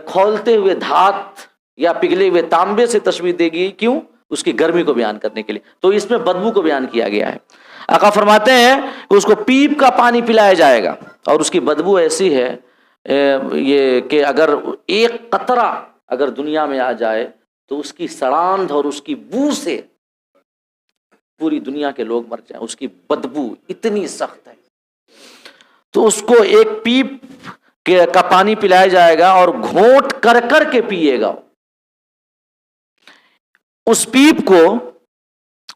کھولتے ہوئے دھات یا پگھلے ہوئے تانبے سے تشبیہ دی گئی، کیوں؟ اس کی گرمی کو بیان کرنے کے لیے، تو اس میں بدبو کو بیان کیا گیا ہے۔ آقا فرماتے ہیں کہ اس کو پیپ کا پانی پلایا جائے گا، اور اس کی بدبو ایسی ہے یہ کہ اگر ایک قطرہ اگر دنیا میں آ جائے تو اس کی سڑاندھ اور اس کی بو سے پوری دنیا کے لوگ مر جائیں، اس کی بدبو اتنی سخت ہے۔ تو اس کو ایک پیپ کا پانی پلایا جائے گا اور گھونٹ کر کر کے پیے گا، اس پیپ کو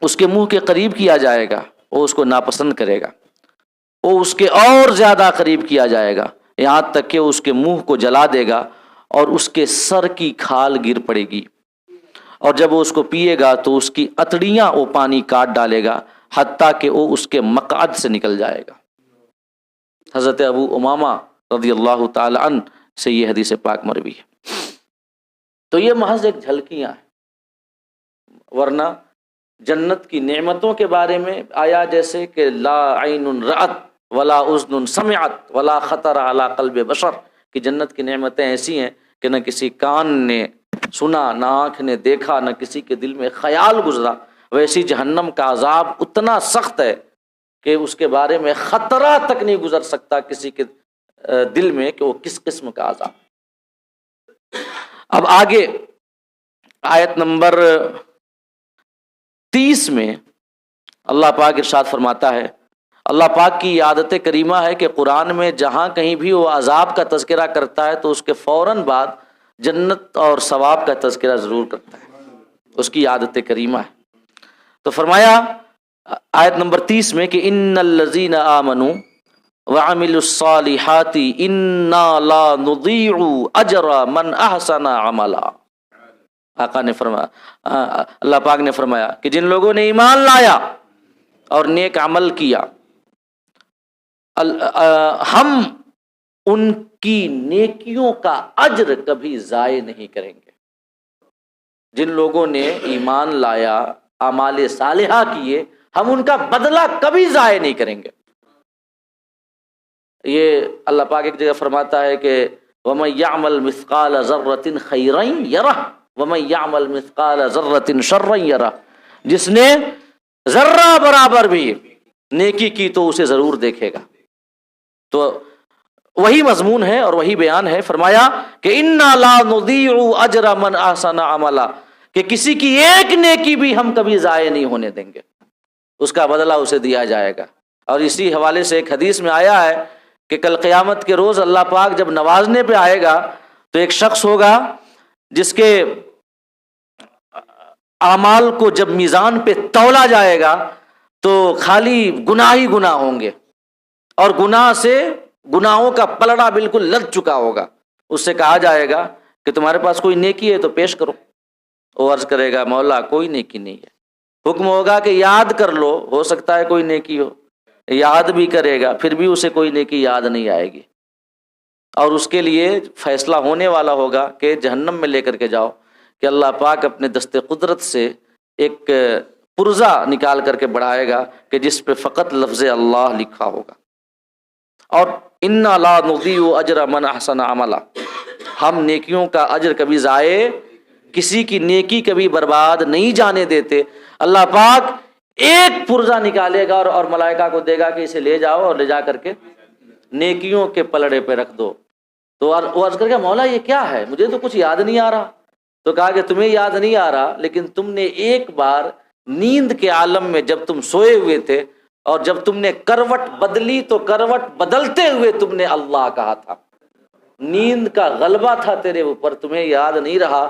اس کے منہ کے قریب کیا جائے گا، وہ اس کو ناپسند کرے گا، وہ اس کے اور زیادہ قریب کیا جائے گا، یہاں تک کہ اس کے منہ کو جلا دے گا اور اس کے سر کی کھال گر پڑے گی، اور جب وہ اس کو پیے گا تو اس کی اتڑیاں وہ پانی کاٹ ڈالے گا حتیٰ کہ وہ اس کے مقعد سے نکل جائے گا۔ حضرت ابو امامہ رضی اللہ تعالی عنہ سے یہ حدیث پاک مروی ہے۔ تو یہ محض ایک جھلکیاں ہیں، ورنہ جنت کی نعمتوں کے بارے میں آیا جیسے کہ لا عین رأت ولا اذن سمعت ولا خطر علی قلب بشر، کہ جنت کی نعمتیں ایسی ہیں کہ نہ کسی کان نے سنا، نہ آنکھ نے دیکھا، نہ کسی کے دل میں خیال گزرا، ویسی جہنم کا عذاب اتنا سخت ہے کہ اس کے بارے میں خطرہ تک نہیں گزر سکتا کسی کے دل میں کہ وہ کس قسم کا عذاب۔ اب آگے آیت نمبر 30 میں اللہ پاک ارشاد فرماتا ہے، اللہ پاک کی عادت کریمہ ہے کہ قرآن میں جہاں کہیں بھی وہ عذاب کا تذکرہ کرتا ہے تو اس کے فوراً بعد جنت اور ثواب کا تذکرہ ضرور کرتا ہے، اس کی عادت کریمہ ہے۔ تو فرمایا آیت نمبر 30 میں کہ ان الذین آمنوا وعملوا الصالحات انا لا نضيع اجر من احسن عملا۔ آقا نے فرمایا، اللہ پاک نے فرمایا کہ جن لوگوں نے ایمان لایا اور نیک عمل کیا، ہم ان کی نیکیوں کا اجر کبھی ضائع نہیں کریں گے۔ جن لوگوں نے ایمان لایا، اعمال صالحہ کیے، ہم ان کا بدلہ کبھی ضائع نہیں کریں گے۔ یہ اللہ پاک ایک جگہ فرماتا ہے کہ وَمَن يَعْمَلْ مِثْقَالَ ذَرَّةٍ خَيْرًا يَرَهُ وَمَن يَعْمَلْ مِثْقَالَ ذَرَّةٍ شَرًّا يَرَهُ، جس نے ذرہ برابر بھی نیکی کی تو اسے ضرور دیکھے گا۔ تو وہی مضمون ہے اور وہی بیان ہے۔ فرمایا کہ اِنَّا لَا نُضِيعُ أَجْرَ مَنْ أَحْسَنَ عَمَلًا، کہ کسی کی ایک نیکی بھی ہم کبھی ضائع نہیں ہونے دیں گے، اس کا بدلہ اسے دیا جائے گا۔ اور اسی حوالے سے ایک حدیث میں آیا ہے کہ کل قیامت کے روز اللہ پاک جب نوازنے پہ آئے گا تو ایک شخص ہوگا جس کے اعمال کو جب میزان پہ تولا جائے گا تو خالی گناہ ہی گناہ ہوں گے، اور گناہ سے گناہوں کا پلڑا بالکل لد چکا ہوگا۔ اس سے کہا جائے گا کہ تمہارے پاس کوئی نیکی ہے تو پیش کرو۔ وہ عرض کرے گا مولا کوئی نیکی نہیں ہے۔ حکم ہوگا کہ یاد کر لو، ہو سکتا ہے کوئی نیکی ہو۔ یاد بھی کرے گا پھر بھی اسے کوئی نیکی یاد نہیں آئے گی، اور اس کے لیے فیصلہ ہونے والا ہوگا کہ جہنم میں لے کر کے جاؤ، کہ اللہ پاک اپنے دست قدرت سے ایک پرزہ نکال کر کے بڑھائے گا کہ جس پہ فقط لفظ اللہ لکھا ہوگا۔ اور انا لا نضيع اجر من احسن عملا، ہم نیکیوں کا اجر کبھی ضائع، کسی کی نیکی کبھی برباد نہیں جانے دیتے۔ اللہ پاک ایک پرزہ نکالے گا اور ملائکہ کو دے گا کہ اسے لے جاؤ اور لے جا کر کے نیکیوں کے پلڑے پہ رکھ دو۔ تو وہ عرض کر کے مولا یہ کیا ہے، مجھے تو کچھ یاد نہیں آ رہا۔ تو کہا کہ تمہیں یاد نہیں آ رہا، لیکن تم نے ایک بار نیند کے عالم میں جب تم سوئے ہوئے تھے اور جب تم نے کروٹ بدلی تو کروٹ بدلتے ہوئے تم نے اللہ کہا تھا۔ نیند کا غلبہ تھا تیرے اوپر، تمہیں یاد نہیں رہا۔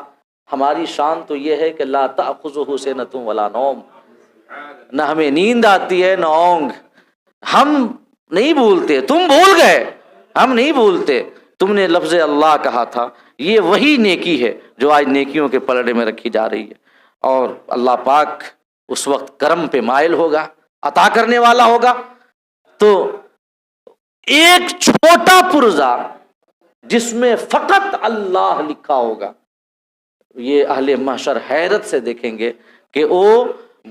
ہماری شان تو یہ ہے کہ لا تأخذہ سنۃ ولا نوم، نہ ہمیں نیند آتی ہے نہ اونگ، ہم نہیں بھولتے، تم بھول گئے، ہم نہیں بھولتے، تم نے لفظ اللہ کہا تھا۔ یہ وہی نیکی ہے جو آج نیکیوں کے پلڑے میں رکھی جا رہی ہے، اور اللہ پاک اس وقت کرم پہ مائل ہوگا، عطا کرنے والا ہوگا۔ تو ایک چھوٹا پرزہ جس میں فقط اللہ لکھا ہوگا، یہ اہل محشر حیرت سے دیکھیں گے کہ وہ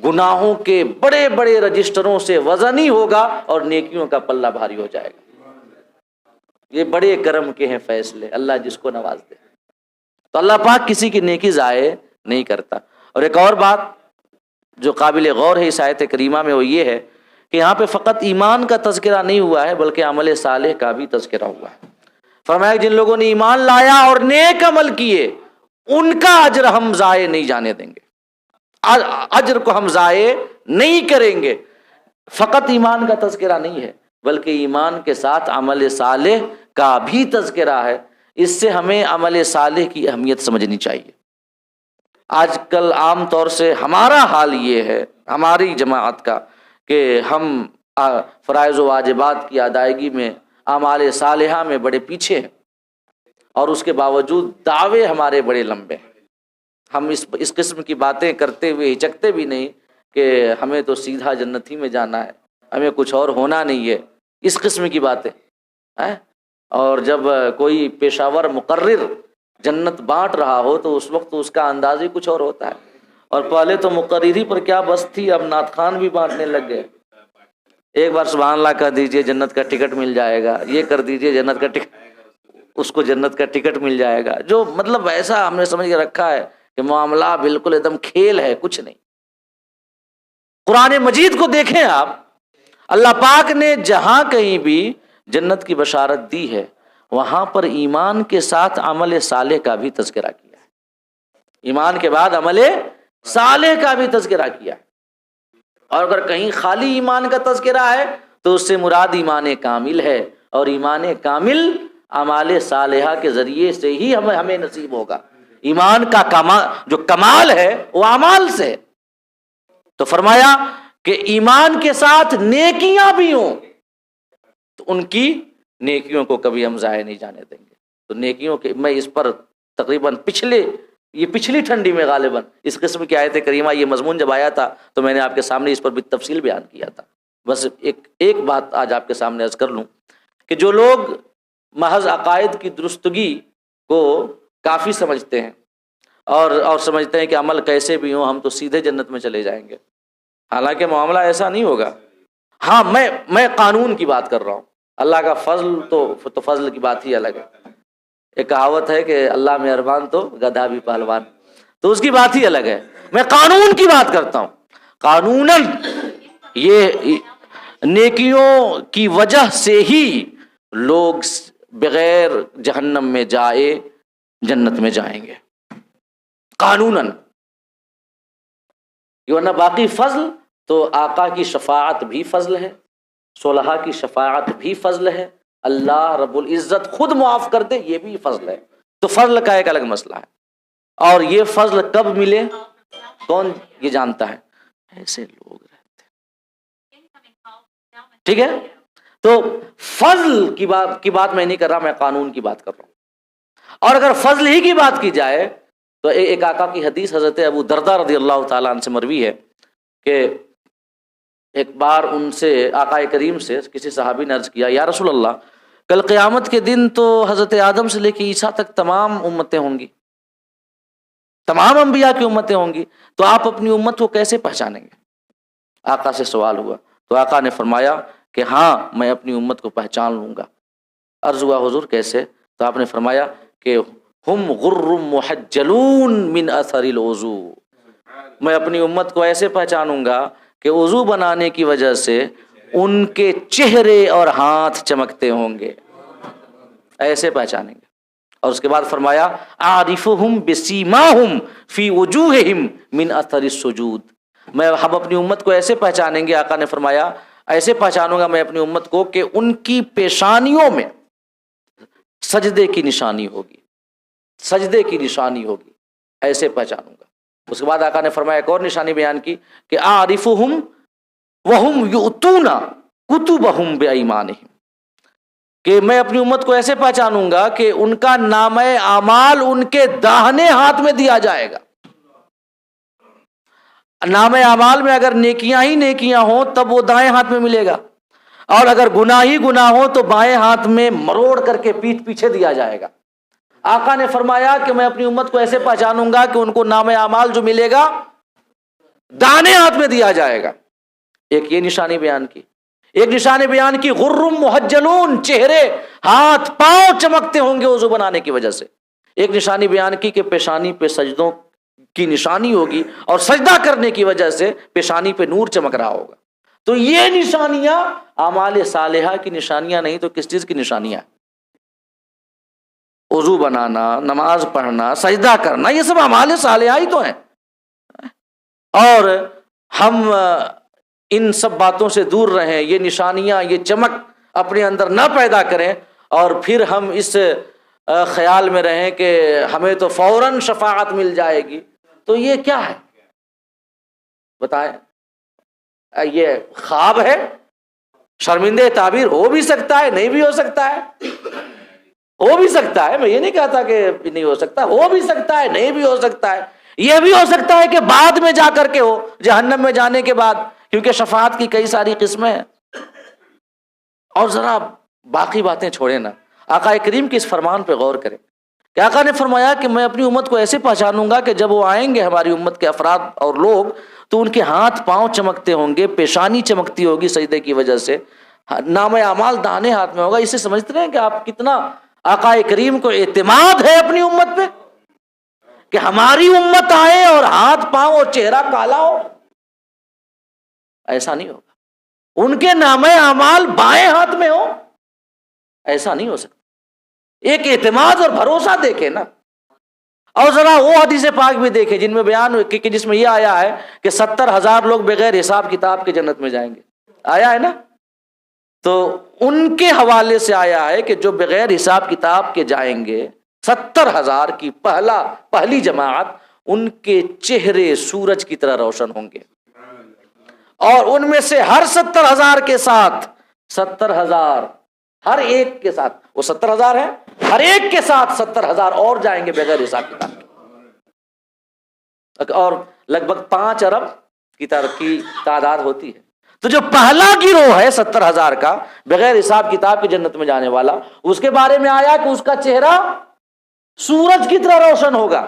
گناہوں کے بڑے بڑے رجسٹروں سے وزنی ہوگا اور نیکیوں کا پلہ بھاری ہو جائے گا۔ یہ بڑے کرم کے ہیں فیصلے، اللہ جس کو نواز دے۔ تو اللہ پاک کسی کی نیکی ضائع نہیں کرتا۔ اور ایک اور بات جو قابل غور ہے اس آیت کریمہ میں وہ یہ ہے کہ یہاں پہ فقط ایمان کا تذکرہ نہیں ہوا ہے بلکہ عمل صالح کا بھی تذکرہ ہوا ہے۔ فرمایا جن لوگوں نے ایمان لایا اور نیک عمل کیے ان کا اجر ہم ضائع نہیں جانے دیں گے، اجر کو ہم ضائع نہیں کریں گے۔ فقط ایمان کا تذکرہ نہیں ہے بلکہ ایمان کے ساتھ عمل صالح کا بھی تذکرہ ہے۔ اس سے ہمیں عمل صالح کی اہمیت سمجھنی چاہیے۔ آج کل عام طور سے ہمارا حال یہ ہے، ہماری جماعت کا، کہ ہم فرائض و واجبات کی ادائیگی میں، اعمال صالحہ میں بڑے پیچھے ہیں، اور اس کے باوجود دعوے ہمارے بڑے لمبے ہیں۔ ہم اس قسم کی باتیں کرتے ہوئے ہچکتے بھی نہیں کہ ہمیں تو سیدھا جنت ہی میں جانا ہے، ہمیں کچھ اور ہونا نہیں ہے، اس قسم کی باتیں ہیں۔ اور جب کوئی پیشاور مقرر جنت بانٹ رہا ہو تو اس وقت اس کا انداز ہی کچھ اور ہوتا ہے، اور پہلے تو مقرری پر کیا بس تھی، اب نعت خوان بھی بانٹنے لگ گئے۔ ایک بار سبحان اللہ کہہ دیجئے جنت کا ٹکٹ مل جائے گا، یہ کر دیجئے جنت کا ٹکٹ۔ اس کو جنت کا ٹکٹ مل جائے گا. جو مطلب ایسا ہم نے سمجھ کے رکھا ہے کہ معاملہ بالکل ایک دم کھیل ہے, کچھ نہیں. قرآن مجید کو دیکھیں آپ, اللہ پاک نے جہاں کہیں بھی جنت کی بشارت دی ہے وہاں پر ایمان کے ساتھ عمل صالح کا بھی تذکرہ کیا ہے. ایمان کے بعد عمل صالح کا بھی تذکرہ کیا ہے. اور اگر کہیں خالی ایمان کا تذکرہ ہے تو اس سے مراد ایمان کامل ہے, اور ایمان کامل اعمال صالحہ کے ذریعے سے ہی ہمیں نصیب ہوگا. ایمان کا جو کمال ہے وہ اعمال سے. تو فرمایا کہ ایمان کے ساتھ نیکیاں بھی ہوں تو ان کی نیکیوں کو کبھی ہم ضائع نہیں جانے دیں گے. تو نیکیوں کے میں اس پر تقریباً پچھلی ٹھنڈی میں غالباً اس قسم کی آیت کریمہ یہ مضمون جب آیا تھا تو میں نے آپ کے سامنے اس پر بھی تفصیل بیان کیا تھا. بس ایک بات آج آپ کے سامنے عرض کر لوں کہ جو لوگ محض عقائد کی درستگی کو کافی سمجھتے ہیں اور سمجھتے ہیں کہ عمل کیسے بھی ہوں ہم تو سیدھے جنت میں چلے جائیں گے, حالانکہ معاملہ ایسا نہیں ہوگا. ہاں میں قانون کی بات کر رہا ہوں. اللہ کا فضل تو فضل کی بات ہی الگ ہے. ایک کہاوت ہے کہ اللہ مہربان تو گدھا بھی پہلوان, تو اس کی بات ہی الگ ہے. میں قانون کی بات کرتا ہوں. قانوناً یہ نیکیوں کی وجہ سے ہی لوگ بغیر جہنم میں جائے جنت میں جائیں گے قانوناً. ورنہ باقی فضل تو آقا کی شفاعت بھی فضل ہے, صلحاء کی شفاعت بھی فضل ہے, اللہ رب العزت خود معاف کر دے یہ بھی فضل ہے. تو فضل کا ایک الگ مسئلہ ہے. اور یہ فضل کب ملے کون یہ جانتا ہے, ایسے لوگ رہتے ہیں. ٹھیک ہے, تو فضل کی بات میں نہیں کر رہا, میں قانون کی بات کر رہا ہوں. اور اگر فضل ہی کی بات کی جائے تو ایک آقا کی حدیث حضرت ابو درداء رضی اللہ تعالیٰ عنہ سے مروی ہے کہ ایک بار ان سے آقا کریم سے کسی صحابی نے عرض کیا, یا رسول اللہ کل قیامت کے دن تو حضرت آدم سے لے کے عیسیٰ تک تمام امتیں ہوں گی, تمام انبیاء کی امتیں ہوں گی, تو آپ اپنی امت کو کیسے پہچانیں گے؟ آقا سے سوال ہوا تو آقا نے فرمایا کہ ہاں میں اپنی امت کو پہچان لوں گا. عرض ہوا حضور کیسے؟ تو آپ نے فرمایا کہ ہم غر محجلون من اثر الوضو, میں اپنی امت کو ایسے پہچانوں گا کہ وضو بنانے کی وجہ سے ان کے چہرے اور ہاتھ چمکتے ہوں گے, ایسے پہچانیں گے. اور اس کے بعد فرمایا اعرفہم بسیماہم فی وجوہہم من اثر السجود, ہم اپنی امت کو ایسے پہچانیں گے, آقا نے فرمایا ایسے پہچانوں گا میں اپنی امت کو کہ ان کی پیشانیوں میں سجدے کی نشانی ہوگی, سجدے کی نشانی ہوگی, ایسے پہچانوں گا. اس کے بعد آقا نے فرمایا ایک اور نشانی بیان کی کہ اعرفہم وہم یؤتون کتبہم بایمانہم, کہ میں اپنی امت کو ایسے پہچانوں گا کہ ان کا نامہ اعمال ان کے داہنے ہاتھ میں دیا جائے گا. نامہ اعمال میں اگر نیکیاں ہی نیکیاں ہوں تب وہ دائیں ہاتھ میں ملے گا, اور اگر گناہ ہی گناہ ہو تو بائیں ہاتھ میں مروڑ کر کے پیٹھ پیچھے دیا جائے گا. آقا نے فرمایا کہ میں اپنی امت کو ایسے پہچانوں گا کہ ان کو نامہ اعمال جو ملے گا دانے ہاتھ میں دیا جائے گا. ایک یہ نشانی بیان کی. ایک نشانی بیان کی غرم محجلون, چہرے ہاتھ پاؤں چمکتے ہوں گے وضو بنانے کی وجہ سے. ایک نشانی بیان کی کہ پیشانی پہ سجدوں کی نشانی ہوگی اور سجدہ کرنے کی وجہ سے پیشانی پہ نور چمک رہا ہوگا. تو یہ نشانیاں اعمال صالحہ کی نشانیاں نہیں تو کس چیز کی نشانیاں؟ وضو بنانا, نماز پڑھنا, سجدہ کرنا, یہ سب اعمال صالحہ ہی تو ہیں. اور ہم ان سب باتوں سے دور رہیں, یہ نشانیاں یہ چمک اپنے اندر نہ پیدا کریں, اور پھر ہم اس خیال میں رہیں کہ ہمیں تو فوراً شفاعت مل جائے گی. تو یہ کیا ہے بتائیں؟ یہ خواب ہے, شرمندہ تعبیر ہو بھی سکتا ہے نہیں بھی ہو سکتا ہے, ہو بھی سکتا ہے, میں یہ نہیں کہتا کہ نہیں ہو سکتا, ہو بھی سکتا ہے نہیں بھی ہو سکتا ہے. یہ بھی ہو سکتا ہے کہ بعد میں جا کر کے ہو, جہنم میں جانے کے بعد, کیونکہ شفاعت کی کئی ساری قسمیں ہیں. اور ذرا باقی باتیں چھوڑیں نا, آقا کریم کے اس فرمان پہ غور کریں کہ آقا نے فرمایا کہ میں اپنی امت کو ایسے پہچانوں گا کہ جب وہ آئیں گے ہماری امت کے افراد اور لوگ تو ان کے ہاتھ پاؤں چمکتے ہوں گے, پیشانی چمکتی ہوگی سجدے کی وجہ سے, نامہ اعمال داہنے ہاتھ میں ہوگا. اسے سمجھتے ہیں کہ آپ کتنا آقا کریم کو اعتماد ہے اپنی امت پہ کہ ہماری امت آئے اور ہاتھ پاؤں اور چہرہ کالا ہو؟ ایسا نہیں ہوگا۔ ان کے نامہ اعمال بائیں ہاتھ میں ہو؟ ایسا نہیں ہو سکتا۔ ایک اعتماد اور بھروسہ دیکھے نا۔ اور ذرا وہ حدیث پاک بھی دیکھے جن میں بیان کہ جس میں یہ آیا ہے کہ 70,000 لوگ بغیر حساب کتاب کے جنت میں جائیں گے، آیا ہے نا؟ تو ان کے حوالے سے آیا ہے کہ جو بغیر حساب کتاب کے جائیں گے 70,000 کی پہلی جماعت، ان کے چہرے سورج کی طرح روشن ہوں گے، اور ان میں سے ہر 70,000 کے ساتھ 70,000 ہر ایک کے ساتھ، وہ 70,000 ہے، ہر ایک کے ساتھ 70,000 اور جائیں گے بغیر حساب کتاب کے، اور لگ بھگ 5 ارب کی تعداد ہوتی ہے۔ تو جو پہلا گروہ ہے 70,000 کا بغیر حساب کتاب کی جنت میں جانے والا، اس کے بارے میں آیا کہ اس کا چہرہ سورج کی طرح روشن ہوگا،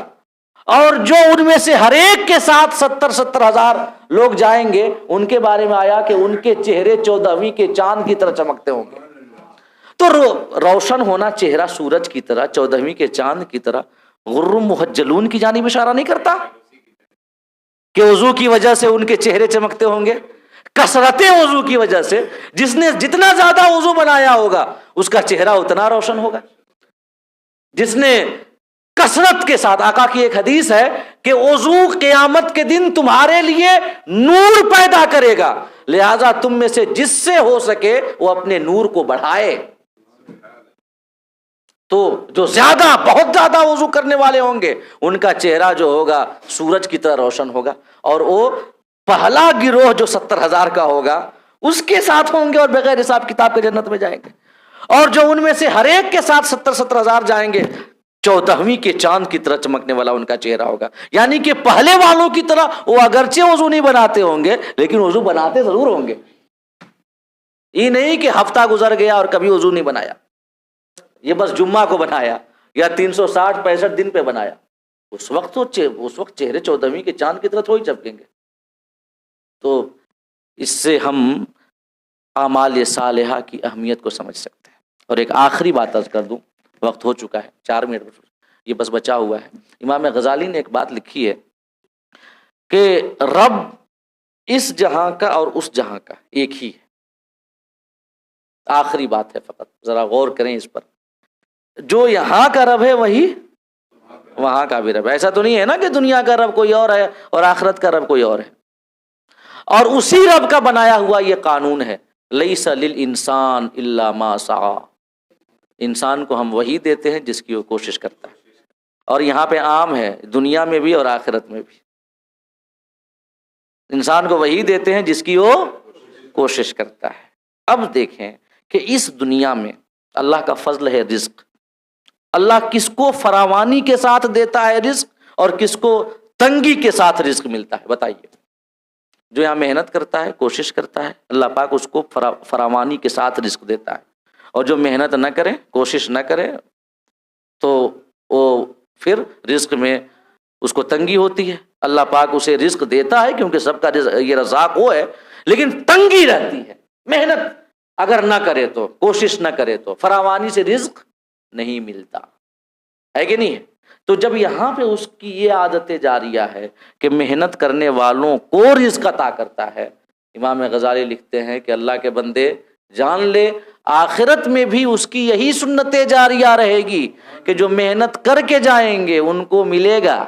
اور جو ان میں سے ہر ایک کے ساتھ 70,000 لوگ جائیں گے، ان کے بارے میں آیا کہ ان کے چہرے 14ویں کے چاند کی طرح چمکتے ہوں گے۔ تو روشن ہونا چہرہ سورج کی طرح، 14ویں کے چاند کی طرح، غر محجلون کی جانب اشارہ نہیں کرتا کہ وضو کی وجہ سے ان کے چہرے چمکتے ہوں گے؟ کثرت وضو کی وجہ سے جس نے جتنا زیادہ وضو بنایا ہوگا اس کا چہرہ اتنا روشن ہوگا۔ جس نے کثرت کے ساتھ، آقا کی ایک حدیث ہے کہ وضو قیامت کے دن تمہارے لیے نور پیدا کرے گا، لہذا تم میں سے جس سے ہو سکے وہ اپنے نور کو بڑھائے۔ تو جو بہت زیادہ وضو کرنے والے ہوں گے ان کا چہرہ جو ہوگا سورج کی طرح روشن ہوگا، اور وہ پہلا گروہ جو 70,000 کا ہوگا اس کے ساتھ ہوں گے اور بغیر حساب کتاب کے جنت میں جائیں گے، اور جو ان میں سے ہر ایک کے ساتھ 70,000 جائیں گے 14ویں کے چاند کی طرح چمکنے والا ان کا چہرہ ہوگا۔ یعنی کہ پہلے والوں کی طرح وہ اگرچہ وضو نہیں بناتے ہوں گے لیکن وضو بناتے ضرور ہوں گے۔ یہ نہیں کہ ہفتہ گزر گیا اور کبھی وضو نہیں بنایا، یہ بس جمعہ کو بنایا یا 365 دن پہ بنایا، اس وقت چہرے 14ویں کے چاند کی طرح تھوڑی چمکیں گے۔ تو اس سے ہم اعمال صالحہ کی اہمیت کو سمجھ سکتے ہیں۔ اور ایک آخری بات عرض کر دوں، وقت ہو چکا ہے، 4 منٹ یہ بس بچا ہوا ہے۔ امام غزالی نے ایک بات لکھی ہے کہ رب اس جہاں کا اور اس جہاں کا ایک ہی ہے۔ آخری بات ہے، فقط ذرا غور کریں اس پر۔ جو یہاں کا رب ہے وہی وہاں کا بھی رب ہے۔ ایسا تو نہیں ہے نا کہ دنیا کا رب کوئی اور ہے اور آخرت کا رب کوئی اور ہے۔ اور اسی رب کا بنایا ہوا یہ قانون ہے، لیس للانسان الا ما سعی، انسان کو ہم وہی دیتے ہیں جس کی وہ کوشش کرتا ہے، اور یہاں پہ عام ہے دنیا میں بھی اور آخرت میں بھی، انسان کو وہی دیتے ہیں جس کی وہ کوشش کرتا ہے۔ اب دیکھیں کہ اس دنیا میں اللہ کا فضل ہے رزق، اللہ کس کو فراوانی کے ساتھ دیتا ہے رزق اور کس کو تنگی کے ساتھ رزق ملتا ہے، بتائیے۔ جو یہاں محنت کرتا ہے، کوشش کرتا ہے، اللہ پاک اس کو فراوانی کے ساتھ رزق دیتا ہے، اور جو محنت نہ کرے، کوشش نہ کرے تو وہ پھر رزق میں اس کو تنگی ہوتی ہے۔ اللہ پاک اسے رزق دیتا ہے کیونکہ سب کا رزق، یہ رزاق وہ ہے، لیکن تنگی رہتی ہے۔ محنت اگر نہ کرے تو، کوشش نہ کرے تو فراوانی سے رزق نہیں ملتا ہے کہ نہیں ہے؟ تو جب یہاں پہ اس کی یہ عادت جاریہ ہے کہ محنت کرنے والوں کو رزق عطا کرتا ہے، امام غزالی لکھتے ہیں کہ اللہ کے بندے جان لے آخرت میں بھی اس کی یہی سنت جاریہ رہے گی کہ جو محنت کر کے جائیں گے ان کو ملے گا،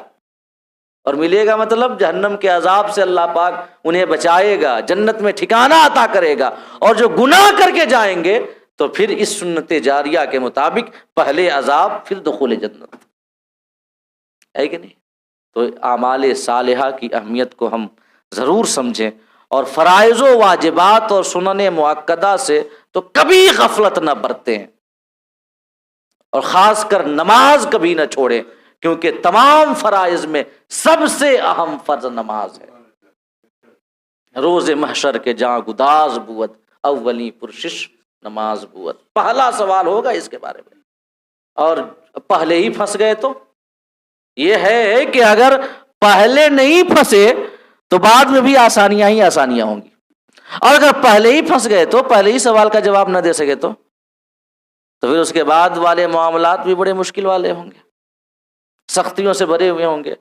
اور ملے گا مطلب جہنم کے عذاب سے اللہ پاک انہیں بچائے گا، جنت میں ٹھکانہ عطا کرے گا، اور جو گناہ کر کے جائیں گے تو پھر اس سنت جاریہ کے مطابق پہلے عذاب پھر دخول جنت، ہے کہ نہیں؟ تو اعمال صالحہ کی اہمیت کو ہم ضرور سمجھیں، اور فرائض و واجبات اور سنن مؤکدہ سے تو کبھی غفلت نہ برتیں، اور خاص کر نماز کبھی نہ چھوڑیں، کیونکہ تمام فرائض میں سب سے اہم فرض نماز ہے۔ روز محشر کے جاں گداز بود، اولی پرشش نماز بود، پہلا سوال ہوگا اس کے بارے میں، اور پہلے ہی پھنس گئے تو یہ ہے کہ اگر پہلے نہیں پھنسے تو بعد میں بھی آسانیاں ہی آسانیاں ہوں گی، اور اگر پہلے ہی پھنس گئے تو، پہلے ہی سوال کا جواب نہ دے سکے تو تو پھر اس کے بعد والے معاملات بھی بڑے مشکل والے ہوں گے، سختیوں سے بھرے ہوئے ہوں گے۔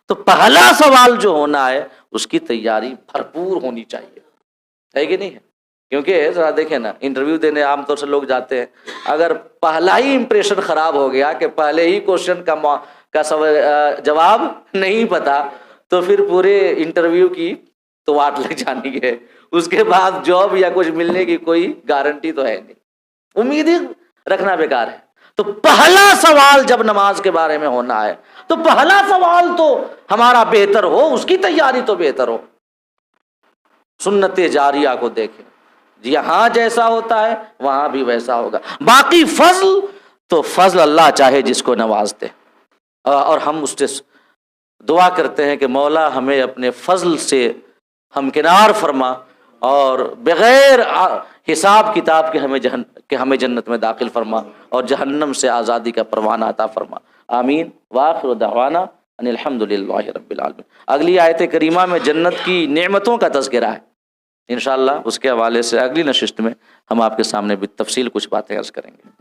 تو پہلا سوال جو ہونا ہے اس کی تیاری بھرپور ہونی چاہیے، ہے کہ نہیں ہے؟ کیونکہ ذرا دیکھیں نا، انٹرویو دینے عام طور سے لوگ جاتے ہیں، اگر پہلا ہی امپریشن خراب ہو گیا کہ پہلے ہی کوشچن کا جواب نہیں پتا، تو پھر پورے انٹرویو کی تو واٹ لگ جانی ہے، اس کے بعد جاب یا کچھ ملنے کی کوئی گارنٹی تو ہے نہیں، امید ہی رکھنا بیکار ہے۔ تو پہلا سوال جب نماز کے بارے میں ہونا ہے تو پہلا سوال تو ہمارا بہتر ہو، اس کی تیاری تو بہتر ہو۔ سنت جاریہ کو دیکھیں، یہاں جیسا ہوتا ہے وہاں بھی ویسا ہوگا۔ باقی فضل تو فضل اللہ چاہے جس کو نواز دے، اور ہم اس سے دعا کرتے ہیں کہ مولا ہمیں اپنے فضل سے ہمکنار فرما، اور بغیر حساب کتاب کے ہمیں جنت میں داخل فرما، اور جہنم سے آزادی کا پروانہ عطا فرما۔ آمین۔ وآخر دعوانا ان الحمد للہ رب العالمین۔ اگلی آیت کریمہ میں جنت کی نعمتوں کا تذکرہ ہے، انشاءاللہ اس کے حوالے سے اگلی نشست میں ہم آپ کے سامنے بالتفصیل کچھ باتیں عرض کریں گے۔